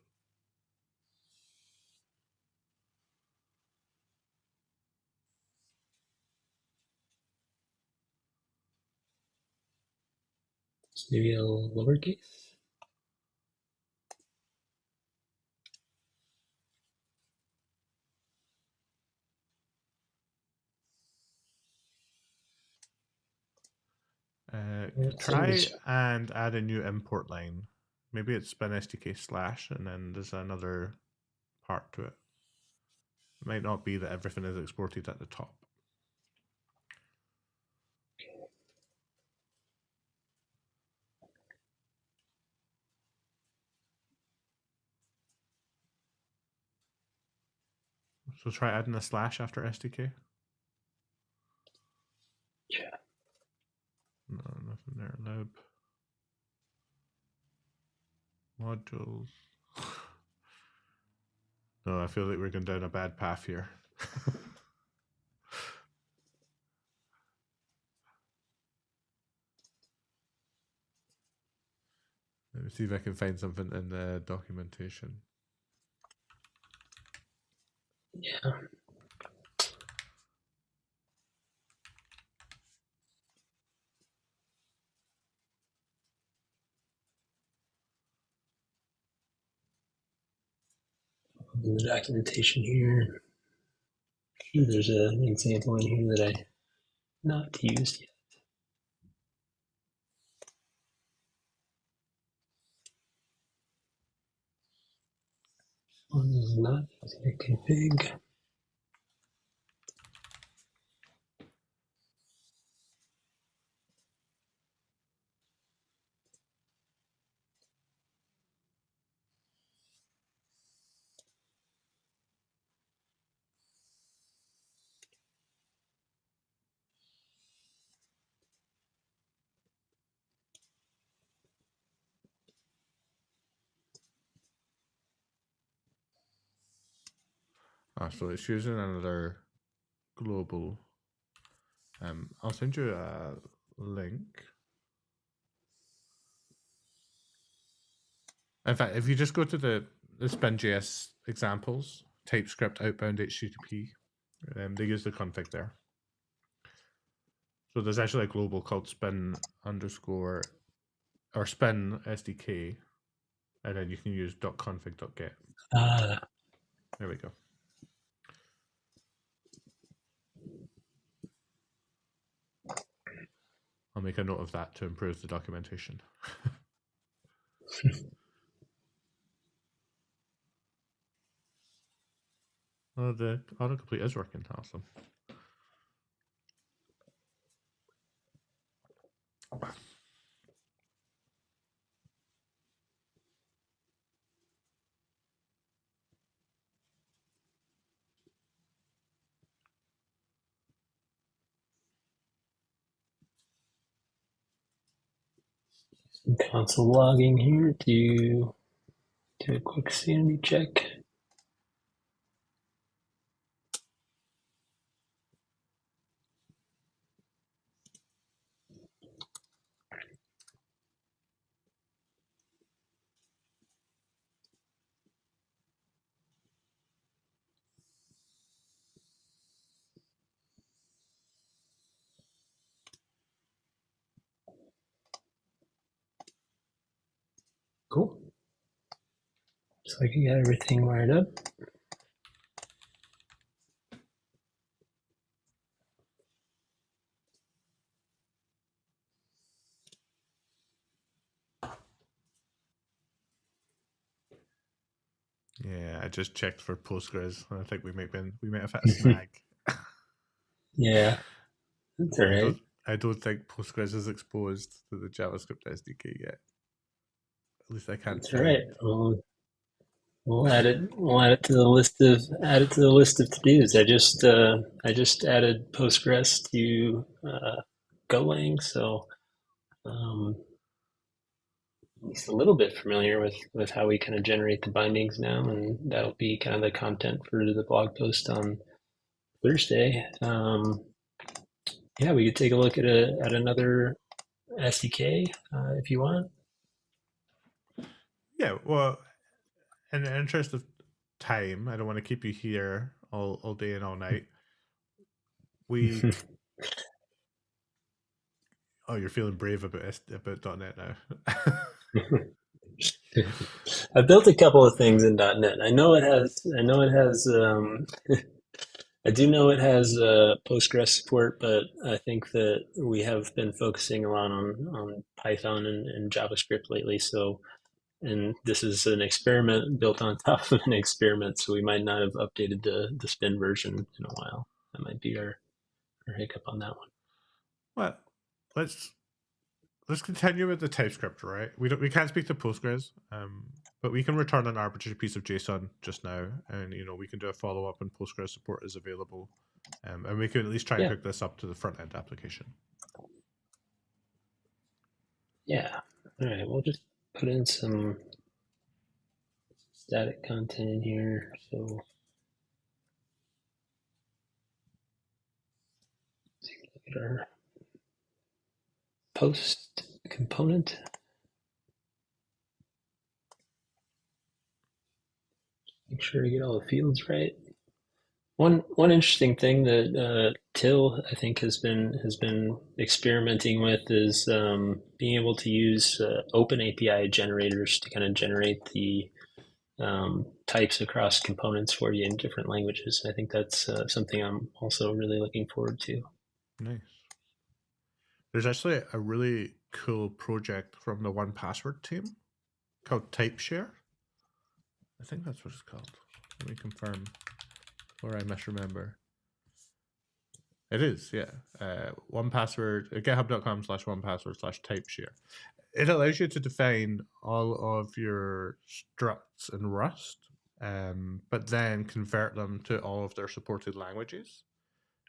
Maybe a lowercase. Try and add a new import line. Maybe it's spin SDK / and then there's another part to it. It might not be that everything is exported at the top. So try adding a / after SDK. Yeah. No, nothing there. Lib. Modules. No, I feel like we're going down a bad path here. Let me see if I can find something in the documentation. Yeah. In the documentation here, sure there's an example in here that I not used yet. One is not using a config. So it's using another global. I'll send you a link. In fact, if you just go to the spin.js examples, TypeScript outbound HTTP, they use the config there. So there's actually a global called spin underscore or spin SDK, and then you can use .config.get. There we go. I'll make a note of that to improve the documentation. Oh, the autocomplete is working. Awesome. Some console logging here to do a quick sanity check. Cool. Looks like you got everything wired up. Yeah, I just checked for Postgres. I think we might have hit a snag. Yeah, that's all right. I don't think Postgres is exposed to the JavaScript SDK yet. At least I can't That's right. find. We'll add it. We'll add it to the list of to dos. I just added Postgres to Golang, so um, at least a little bit familiar with how we kind of generate the bindings now, and that'll be kind of the content for the blog post on Thursday. Yeah, we could take a look at another SDK if you want. Yeah, well, in the interest of time, I don't want to keep you here all day and all night. We Oh, you're feeling brave about .NET now. I've built a couple of things in .NET. I know it has. I know it has. I do know it has Postgres support, but I think that we have been focusing a lot on Python and JavaScript lately. So, and this is an experiment built on top of an experiment, so we might not have updated the spin version in a while. That might be our hiccup on that one. Well, let's let's continue with the TypeScript, right? We can't speak to Postgres, but we can return an arbitrary piece of JSON just now, and we can do a follow up, and Postgres support is available, and we can at least try and Yeah, hook this up to the front end application. yeah. All right, we'll just put in some static content in here. So look at our post component. Make sure to get all the fields right. One interesting thing that Till I think has been experimenting with is being able to use open API generators to kind of generate the types across components for you in different languages. I think that's something I'm also really looking forward to. Nice. There's actually a really cool project from the 1Password team called TypeShare. I think that's what it's called. Let me confirm before I misremember. It is, yeah. 1Password, github.com/1password/typeshare. It allows you to define all of your structs in Rust, but then convert them to all of their supported languages.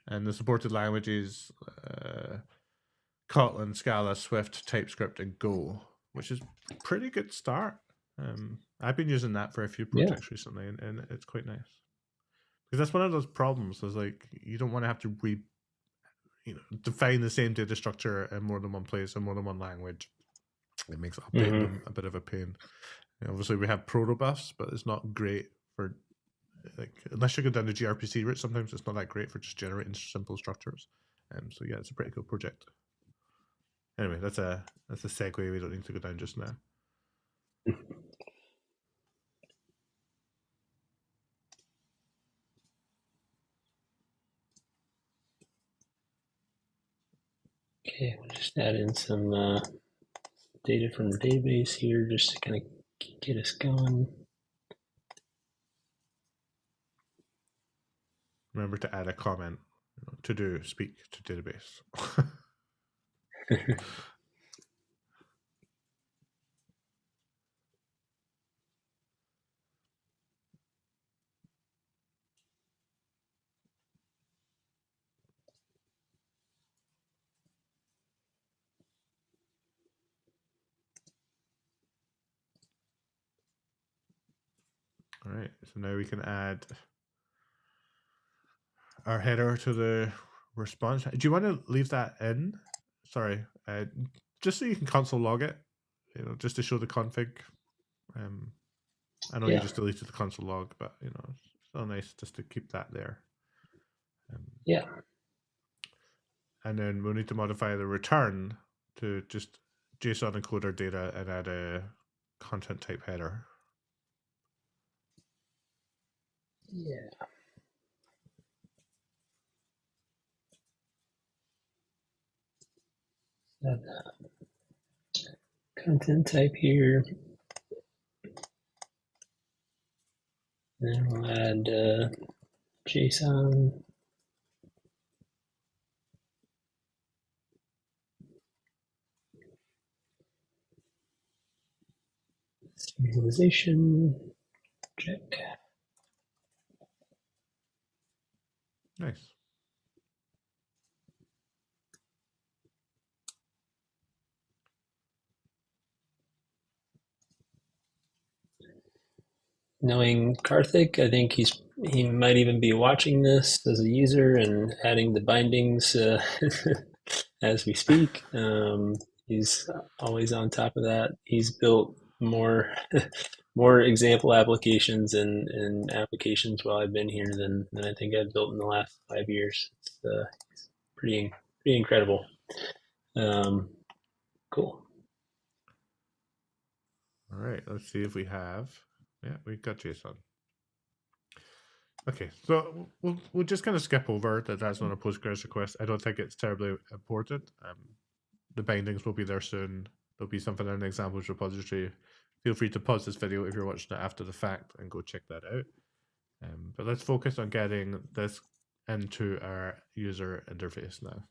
And the supported languages, Kotlin, Scala, Swift, TypeScript, and Go, which is a pretty good start. I've been using that for a few Yeah. projects recently, and it's quite nice. Because that's one of those problems. Is like you don't want to have to define the same data structure in more than one place in more than one language. It makes updating Mm-hmm. them a bit of a pain. Obviously, we have protobufs, but it's not great for unless you go down the gRPC route. Sometimes it's not that great for just generating simple structures. So yeah, it's a pretty cool project. Anyway, that's a segue we don't need to go down just now. Okay, we'll just add in some data from the database here just to kind of get us going. Remember to add a comment. To do speak to database. All right, so now we can add our header to the response. Do you want to leave that in? Sorry, just so you can console log it, just to show the config. I know you Yeah. just deleted the console log, but it's still nice just to keep that there. Yeah. And then we'll need to modify the return to just JSON encoder data and add a content type header. Yeah. Add content type here. Then we'll add JSON. Serialization, check. Nice. Knowing Karthik, I think he might even be watching this as a user and adding the bindings as we speak. He's always on top of that. He's built more more example applications and applications while I've been here than I think I've built in the last 5 years. It's pretty incredible. Um, cool. All right, let's see if we have. Yeah, we got JSON. Okay, so we'll just kind of skip over that. That's not a Postgres request. I don't think it's terribly important. The bindings will be there soon. There'll be something in the examples repository. Feel free to pause this video if you're watching it after the fact and go check that out. But let's focus on getting this into our user interface now.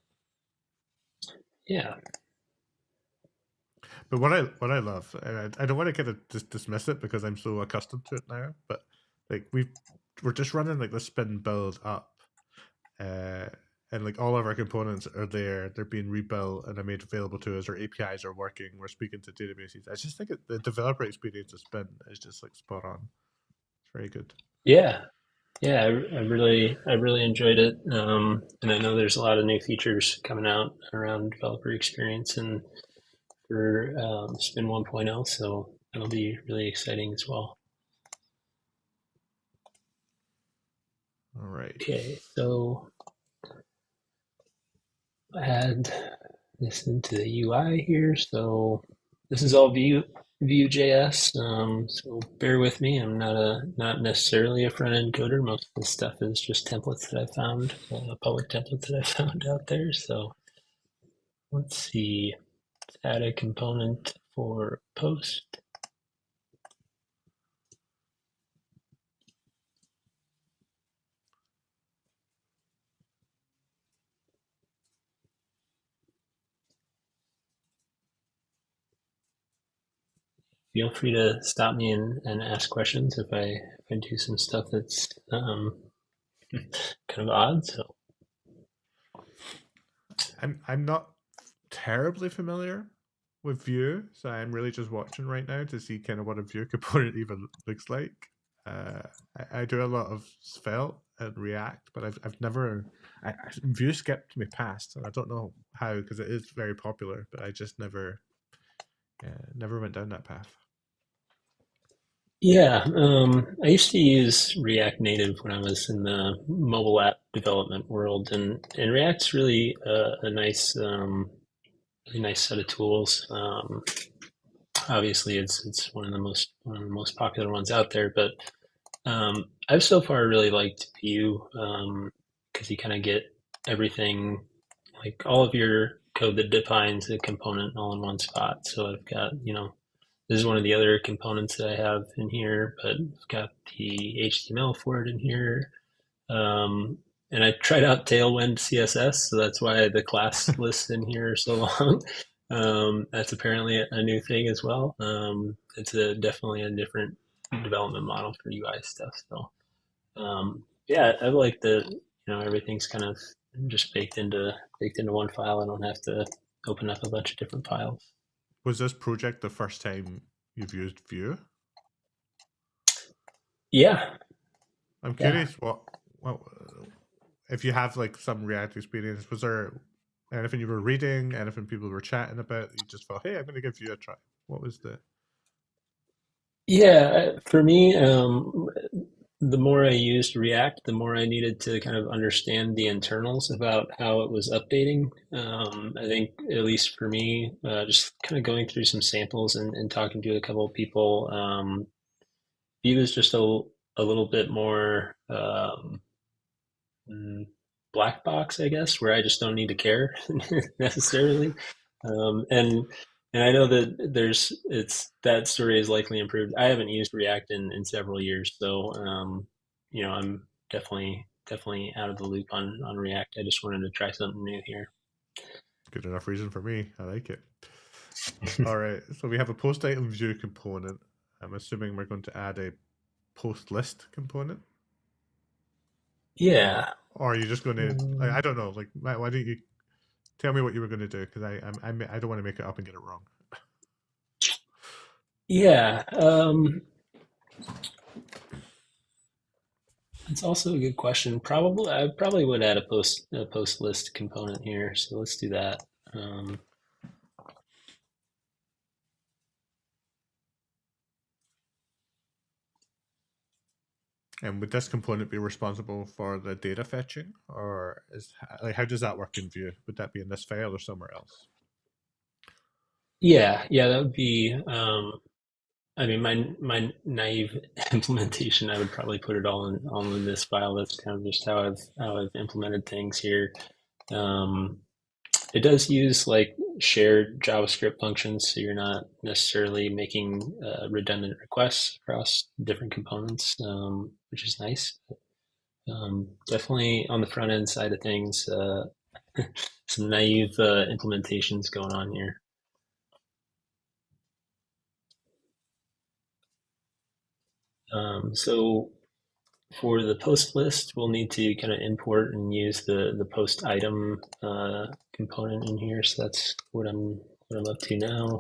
Yeah. But what I love, and I don't want to kind of just dismiss it because I'm so accustomed to it now, but like we're just running like the spin build up, uh, and like all of our components are there. They're being rebuilt and are made available to us. Our APIs are working. We're speaking to databases. I just think the developer experience of Spin is just like spot on. It's very good. Yeah. Yeah, I really enjoyed it, and I know there's a lot of new features coming out around developer experience and for Spin 1.0, so that'll be really exciting as well. All right. Okay, so add this into the UI here. So this is all Vue.js. So bear with me. I'm not necessarily a front end coder. Most of the stuff is just templates that I found, public templates that I found out there. So let's see. Let's add a component for post. Feel free to stop me and ask questions if I do some stuff that's kind of odd. So I'm not terribly familiar with Vue, so I'm really just watching right now to see kind of what a Vue component even looks like. Uh, I do a lot of Svelte and React, but I've never Vue skipped me past, and I don't know how because it is very popular, but I just never went down that path. yeah, I used to use React Native when I was in the mobile app development world, and React's really a nice really nice set of tools. Obviously, it's one of the most popular ones out there, but I've so far really liked Vue because you kind of get everything, like all of your code that defines a component all in one spot. So I've got, this is one of the other components that I have in here, but I've got the HTML for it in here. Um, and I tried out Tailwind CSS, so that's why the class lists in here are so long. That's apparently a new thing as well. It's definitely a different development model for UI stuff. So yeah, I like that. Everything's kind of just baked into one file. I don't have to open up a bunch of different files. Was this project the first time you've used Vue? Yeah, I'm yeah. curious what if you have like some React experience. Was there anything you were reading, anything people were chatting about? You just thought, hey, I'm going to give Vue a try. What was the Yeah, for me, the more I used React, the more I needed to kind of understand the internals about how it was updating. I think, at least for me, just kind of going through some samples and talking to a couple of people, Vue is just a little bit more mm, black box, I guess, where I just don't need to care necessarily. And I know that it's that story is likely improved. I haven't used React in several years, so I'm definitely out of the loop on React. I just wanted to try something new here. good enough reason for me? I like it. All right, so we have a post item Vue component. I'm assuming we're going to add a post list component. Yeah. Or are you just going to? I Um, don't know. Like, why don't you tell me what you were going to do? Because I don't want to make it up and get it wrong. yeah. It's also a good question. I probably would add a post list component here. So let's do that. Um, And would this component be responsible for the data fetching, or is like how does that work in Vue? Would that be in this file or somewhere else? yeah, that would be. I mean, my naive implementation, I would probably put it all in this file. That's kind of just how I've implemented things here. Um, it does use like shared JavaScript functions, so you're not necessarily making redundant requests across different components, which is nice. Definitely on the front end side of things, some naive implementations going on here. So for the post list, we'll need to kind of import and use the post item component in here. So that's what I'm up to now.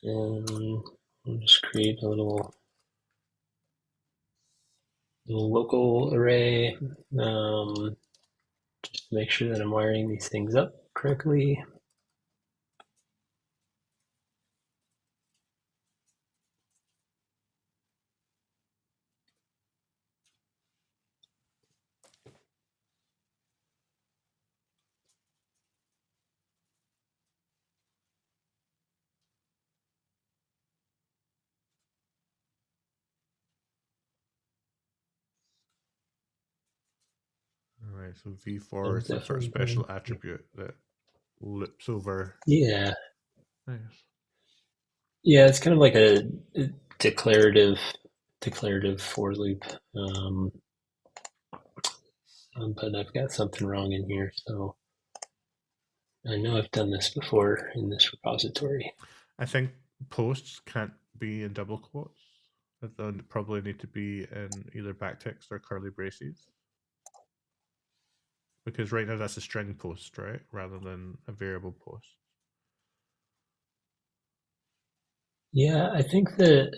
And I'll just create a little local array. Just make sure that I'm wiring these things up correctly. All right. So V4 I'm is some sort of definitely special going. attribute that loops over. Yeah, Nice. yeah. It's kind of like a declarative declarative for loop. But I've got something wrong in here, so I know I've done this before in this repository. I think posts can't be in double quotes. They'll probably need to be in either backticks or curly braces. Because right now that's a string post, right? Rather than a variable post. Yeah, I think that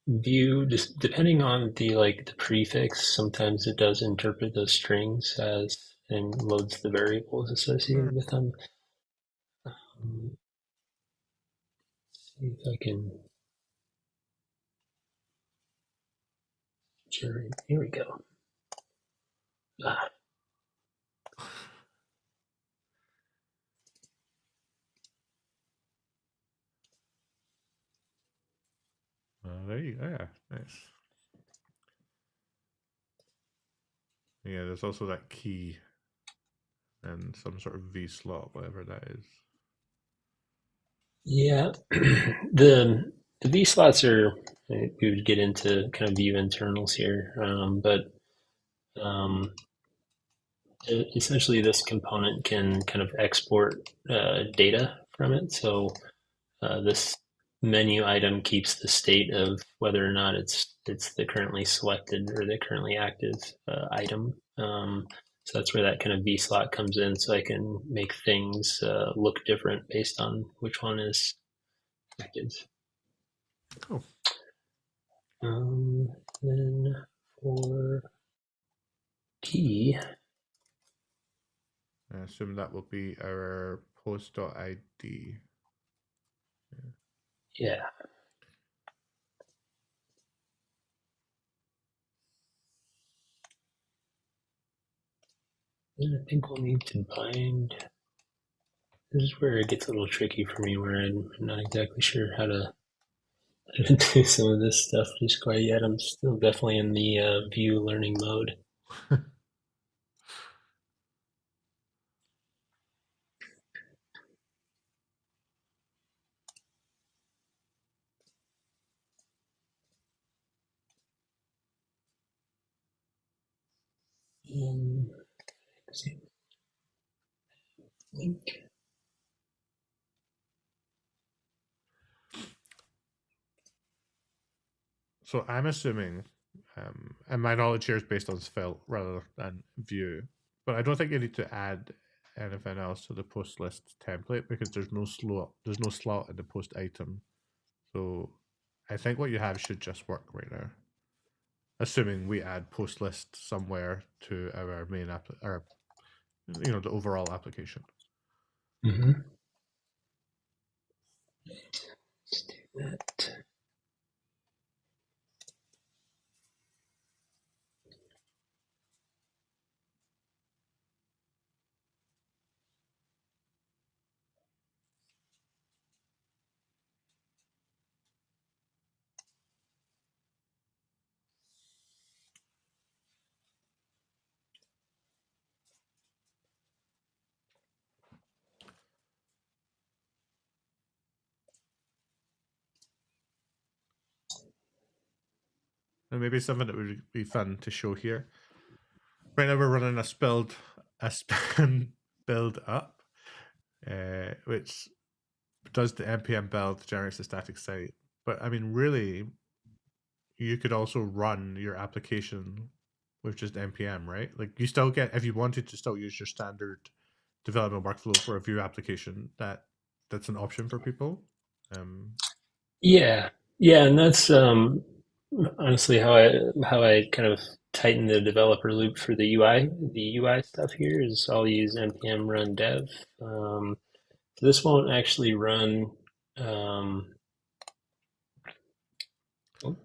Vue, just depending on the prefix, sometimes it does interpret those strings as and loads the variables Hmm. associated with them. See if I can. Sure, here we go. Ah, There you go. Yeah, nice. Yeah, there's also that key and some sort of V slot, whatever that is. yeah, the V slots are. We would get into kind of Vue internals here, but um, essentially this component can kind of export data from it. So this menu item keeps the state of whether or not it's the currently selected or the currently active item. So that's where that kind of V slot comes in. So I can make things look different based on which one is active. Cool. Um, then for key, I assume that will be our post.id. yeah, then I think we'll need to bind. This is where it gets a little tricky for me, where I'm not exactly sure how to do some of this stuff just quite yet. I'm still definitely in the Vue learning mode. Um, So I'm assuming, and my knowledge here is based on Svelte rather than Vue, but I don't think you need to add anything else to the post list template because there's no slot in the post item. So I think what you have should just work right now, assuming we add post list somewhere to our main app, or the overall application. Mm-hmm. Let's do that. And maybe something that would be fun to show here. Right now we're running a spin build up, which does the npm build, generates a static site. But I mean, really, you could also run your application with just npm, right? Like you still get, if you wanted to still use your standard development workflow for a Vue application, that's an option for people. Um, Yeah, yeah, and that's honestly how I kind of tighten the developer loop for the UI. The UI stuff here is I'll use npm run dev. So this won't actually run. Um, oh,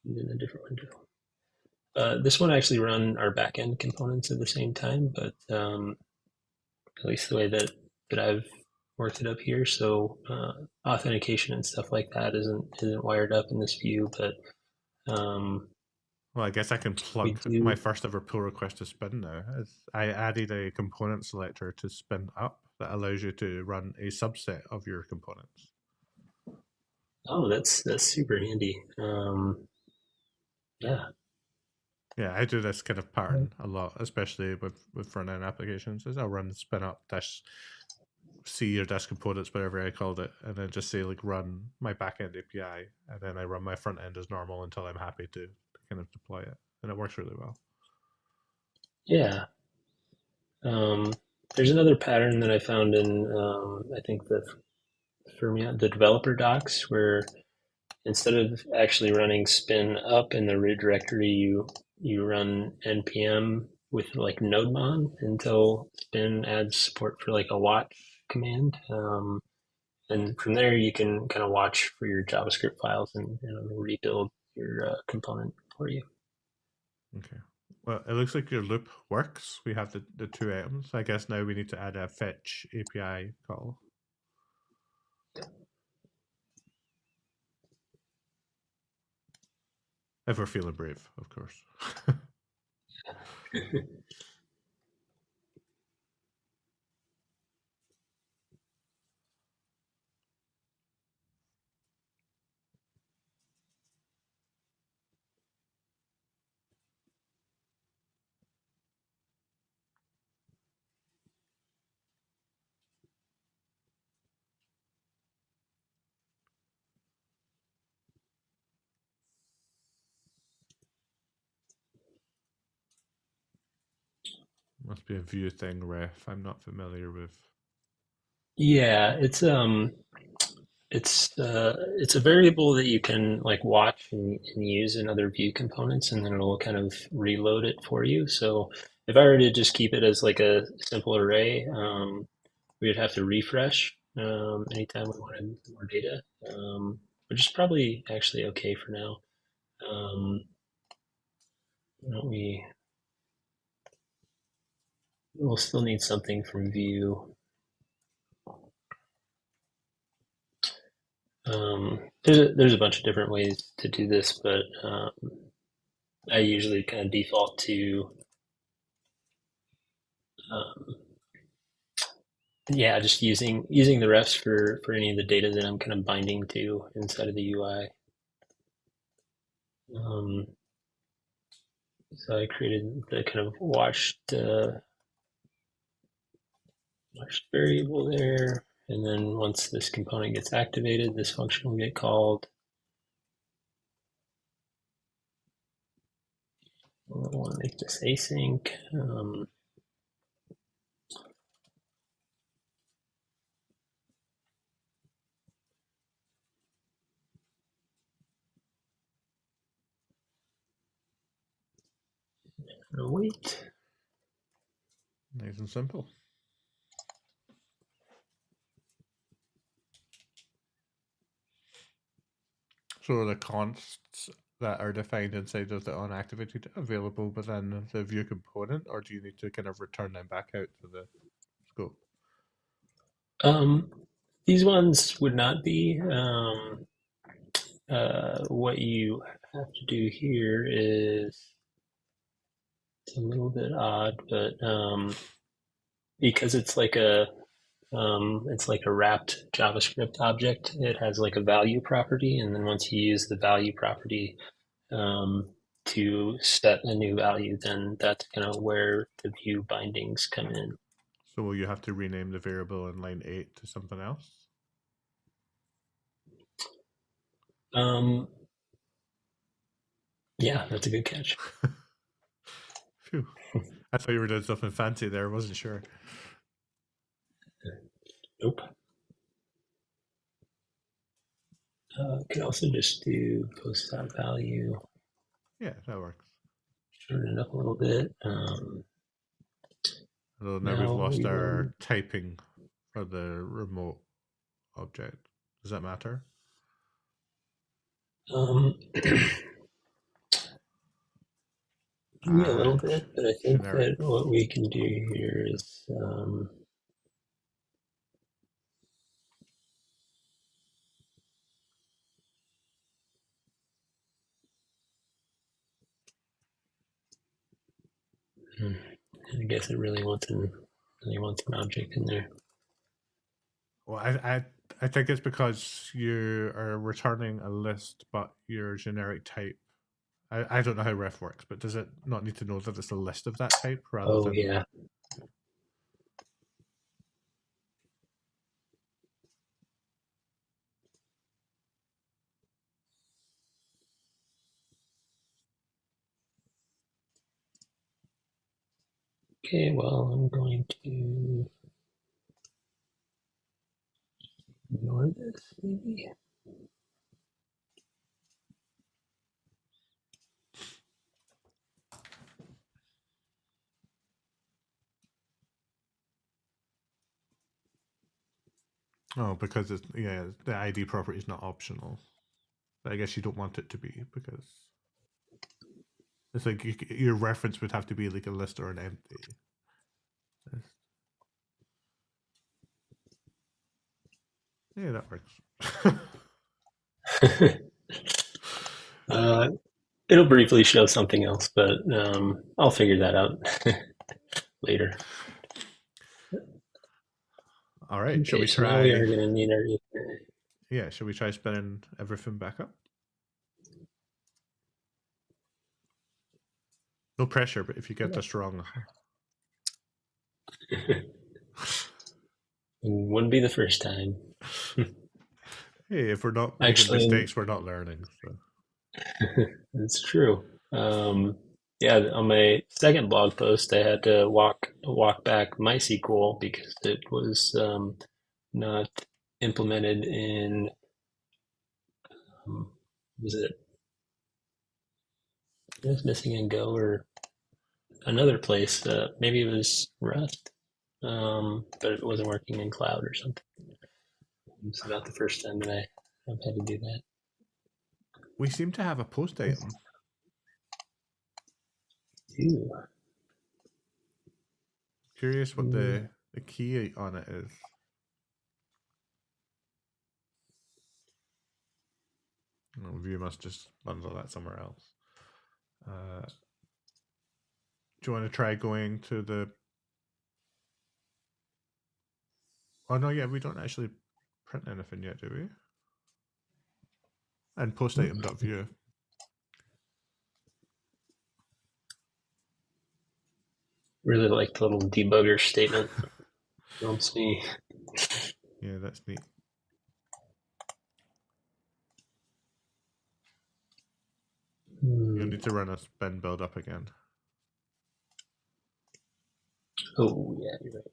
in a different window. This won't actually run our backend components at the same time, but at least the way that I've worked it up here. So authentication and stuff like that isn't wired up in this view, but um, well, I guess I can we plug my do. first ever pull request to spin now. I added a component selector to spin up that allows you to run a subset of your components. Oh, that's super handy. Yeah. Yeah, I do this kind of pattern a lot, especially with front end applications. Is I'll run spin up dash C or dash components, whatever I called it, and then just say like run my backend API, and then I run my front end as normal until I'm happy to kind of deploy it, and it works really well. Yeah. Um, there's another pattern that I found in I think the Fermi the developer docs where instead of actually running spin up in the root directory, you run npm with like nodemon until spin adds support for like a watch command. And from there, you can kind of watch for your JavaScript files and rebuild your component for you. Okay. Well, it looks like your loop works. We have the two items. I guess now we need to add a fetch API call. If we're feeling brave, of course. Must be a Vue thing, ref. I'm not familiar with. Yeah, it's a variable that you can like watch and use in other view components, and then it'll kind of reload it for you. So if I were to just keep it as like a simple array, we would have to refresh anytime we wanted more data, which is probably actually okay for now. Um, don't we? We'll still need something from view. There's a bunch of different ways to do this, but I usually kind of default to um, yeah, just using the refs for any of the data that I'm kind of binding to inside of the UI. So I created the kind of watched variable there. And then once this component gets activated, this function will get called. I want to make this async. Wait. Nice and simple. So the consts that are defined inside of the unactivated available within the view component, or do you need to kind of return them back out to the scope? These ones would not be. What you have to do here is it's a little bit odd, but because it's like a wrapped JavaScript object. It has like a value property, and then once you use the value property um, to set a new value, then that's kind of where the view bindings come in. So will you have to rename the variable in line 8 to something else? Um, yeah, that's a good catch. Phew. I thought you were doing something fancy there. I wasn't sure. Nope. Could also just do post dot value, Yeah, that works. shorten it up a little bit. Although now we've Now lost we our run. typing for the remote object. Does that matter? Maybe a little Ah, bit, but I think that generics. what we can do here is I guess it really wants an object in there. Well, I think it's because you are returning a list, but your generic type. I don't know how ref works, but does it not need to know that it's a list of that type rather Oh than? yeah. Okay, well I'm going to ignore this maybe. Oh, because it's the ID property is not optional. But I guess you don't want it to be because it's like your reference would have to be like a list or an empty list. Yeah, that works. uh, it'll briefly show something else, but I'll figure that out later. All right, shall Okay, we so now we try? are going to need our. Yeah, shall we try spinning everything back up? No pressure, but if you get this wrong, Wouldn't be the first time. hey, if we're not making Actually, mistakes, we're not learning. So it's true. Yeah, on my second blog post, I had to walk back MySQL because it was not implemented in was it was missing in Go or another place. Maybe it was Rust, but it wasn't working in Cloud or something. It's about the first time that I've had to do that. we seem to have a post item. Ooh. Curious what Mm, the key on it is. Oh, View must just bundle that somewhere else. Do you want to try going to the? Oh no, yeah, we don't actually print anything yet, do we? And post item.view. really like the little debugger statement. Helps me. Yeah, that's neat. You'll need to run a spin build up again. Oh, yeah, you're right.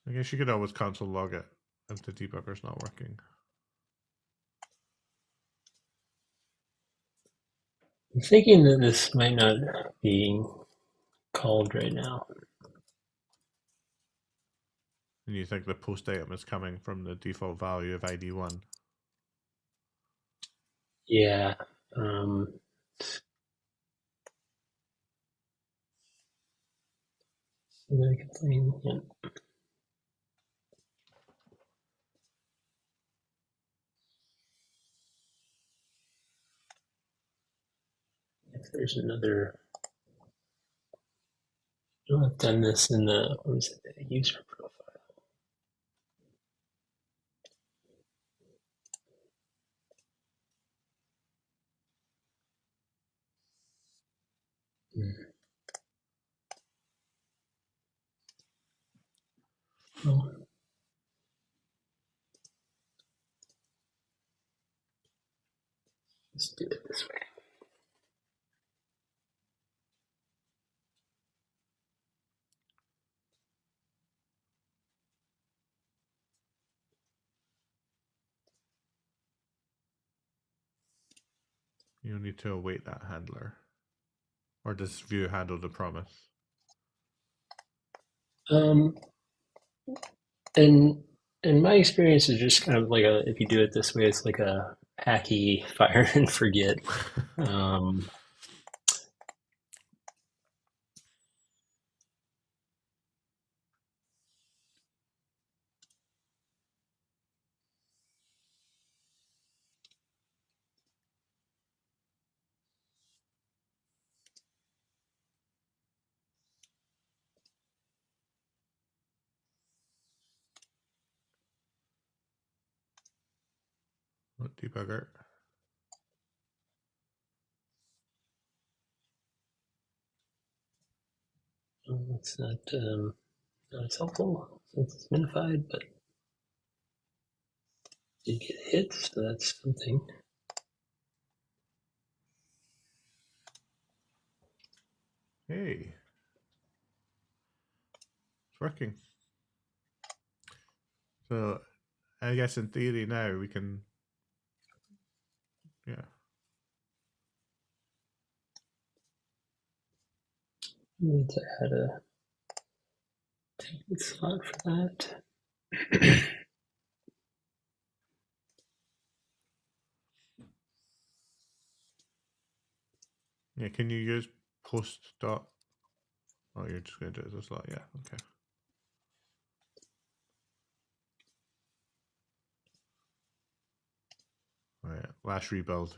I guess you could always console log it if the debugger's not working. I'm thinking that this might not be called right now. And you think the post item is coming from the default value of ID1. Yeah. Yeah. If there's another, I've done this in the, what is it, the user profile. Oh, let's do it this way. You'll need to await that handler. Or does view handle the promise? And my experience is just kind of like if you do it this way, it's like a hacky fire and forget. What debugger? It's not as helpful since it's minified, but did get hit, so that's something. Hey. It's working. So I guess in theory now we can, yeah. Need to add a template slot for that. Yeah, can you use post dot? Oh, you're just going to do it as a slot. Yeah, okay. All right, last rebuild.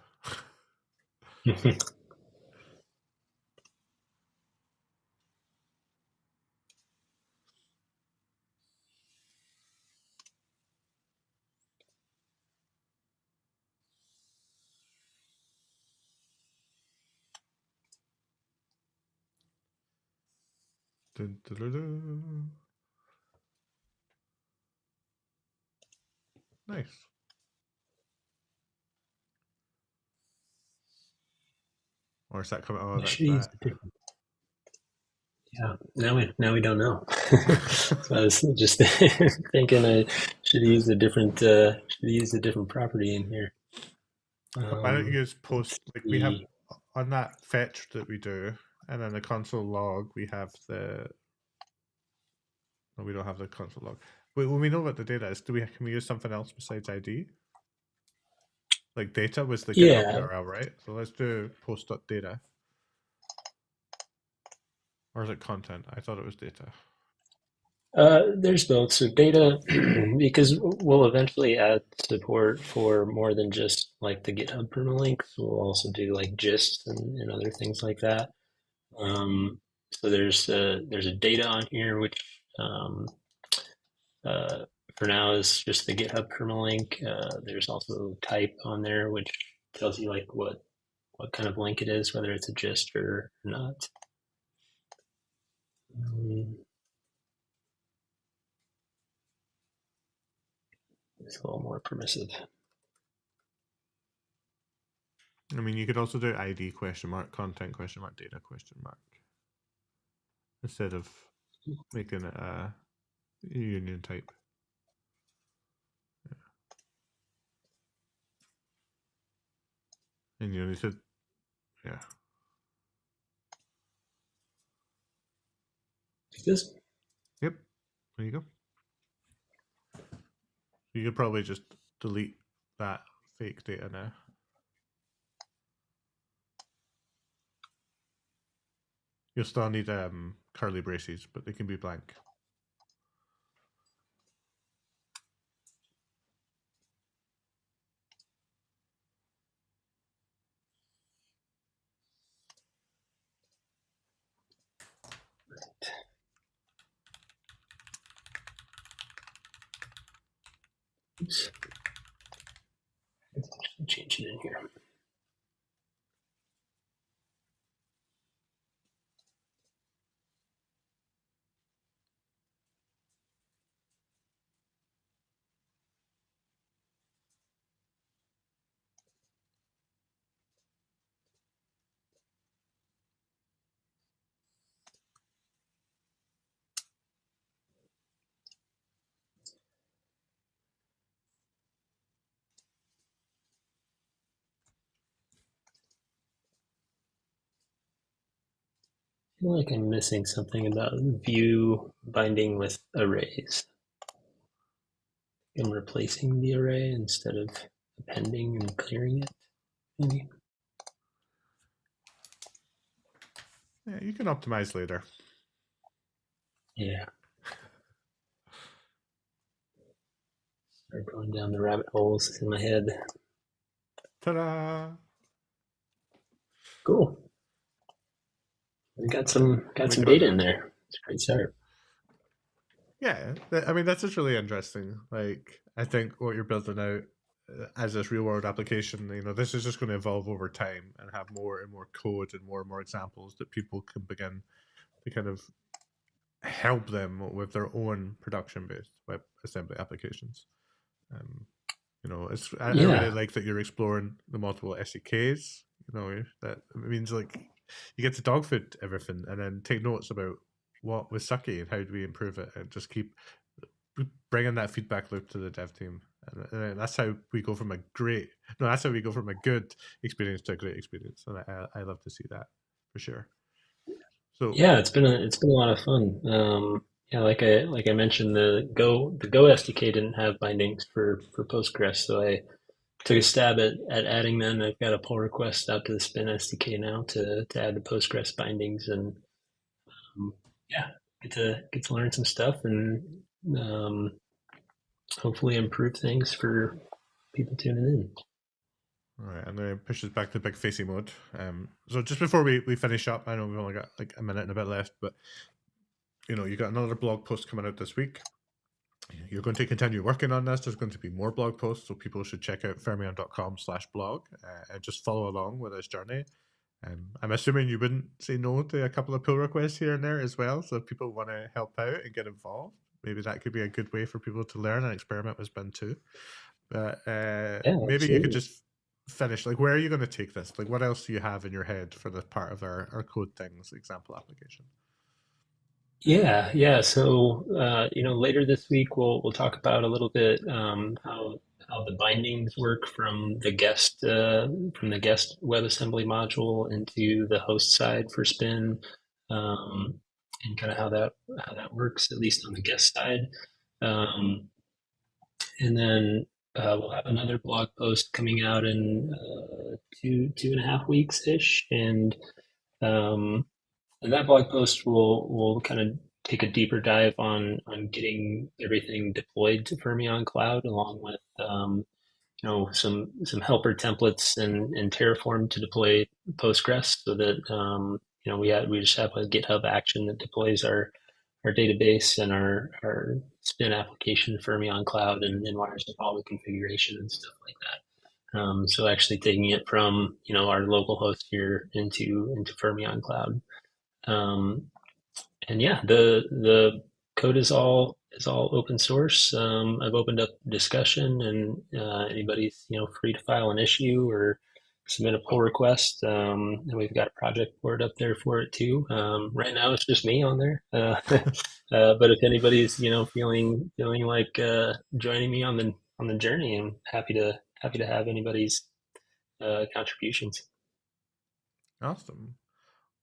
Dun, dun, dun, dun. Nice. Or is that coming? Oh, I that's should use that. a different. Yeah, now we don't know. So I was just thinking I should use a different property in here. Why don't you use Let's post? Like we have see. on that fetch that we do, and then the console log we have the. Oh, we don't have the console log. Wait, when we know what the data is, can we use something else besides ID? Like data was the GitHub Yeah, URL, right? So let's do post.data. Or is it content? I thought it was data. there's both. So data, because we'll eventually add support for more than just like the GitHub permalinks. We'll also do like gists and other things like that. So there's a data on here which um, uh, for now is just the GitHub permalink. There's also type on there which tells you like what kind of link it is, whether it's a gist or not. It's a little more permissive. I mean, you could also do ID question mark, content question mark, data question mark instead of making it a union type. Yeah. And you said, yeah. Like this? Yep. There you go. You could probably just delete that fake data now. You'll still need curly braces, but they can be blank. Oops. Change it in here. I feel like I'm missing something about view binding with arrays. I'm replacing the array instead of appending and clearing it, maybe. Yeah, you can optimize later. Yeah. Start going down the rabbit holes in my head. Ta-da! Cool. We got We some got data in there. It's a great start. yeah. I mean, that's just really interesting. Like, I think what you're building out as this real world application, this is just going to evolve over time and have more and more code and more examples that people can begin to kind of help them with their own production based web assembly applications. Um, I really Yeah. like that you're exploring the multiple SDKs. That means like you get to dogfood everything and then take notes about what was sucky and how do we improve it, and just keep bringing that feedback loop to the dev team. And that's how we go from a great no, that's how we go from a good experience to a great experience. And I love to see that for sure. So Yeah, it's been a lot of fun. Yeah, like I mentioned, the Go SDK didn't have bindings for Postgres, so I took a stab at adding them. I've got a pull request out to the Spin SDK now to add the Postgres bindings, and yeah, get to learn some stuff and um, hopefully improve things for people tuning in. all right, I'm going to push us back to big facey mode. So just before we finish up, I know we've only got like a minute and a bit left, but you got another blog post coming out this week. You're going to continue working on this. There's going to be more blog posts, so people should check out fermion.com/blog and just follow along with this journey. I'm assuming you wouldn't say no to a couple of pull requests here and there as well. So if people want to help out and get involved, maybe that could be a good way for people to learn and experiment with Spin too. But Yeah, maybe you could absolutely. just finish. Like, where are you going to take this? Like, what else do you have in your head for the part of our code things example application? Yeah. So later this week we'll talk about a little bit how the bindings work from the guest WebAssembly module into the host side for Spin. Um, and kind of how that works, at least on the guest side. Um, and then we'll have another blog post coming out in 2.5 weeks ish, um, and that blog post will kind of take a deeper dive on getting everything deployed to Fermyon Cloud, along with some helper templates and Terraform to deploy Postgres, so that we just have a GitHub action that deploys our database and our spin application Fermyon Cloud, and wires up all the configuration and stuff like that. So actually taking it from our local host here into Fermyon Cloud. Um, and yeah, the code is all open source. I've opened up discussion, and anybody's free to file an issue or submit a pull request. And we've got a project board up there for it too. Right now, it's just me on there. But if anybody's feeling like joining me on the journey, I'm happy to have anybody's contributions. Awesome.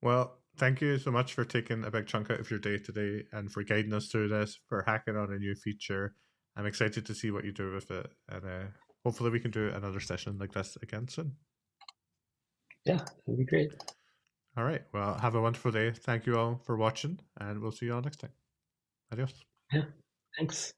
Well, thank you so much for taking a big chunk out of your day today and for guiding us through this, for hacking on a new feature. I'm excited to see what you do with it, and hopefully we can do another session like this again soon. Yeah, that'd be great. All right. Well, have a wonderful day. Thank you all for watching, and we'll see you all next time. Adios. Yeah, thanks.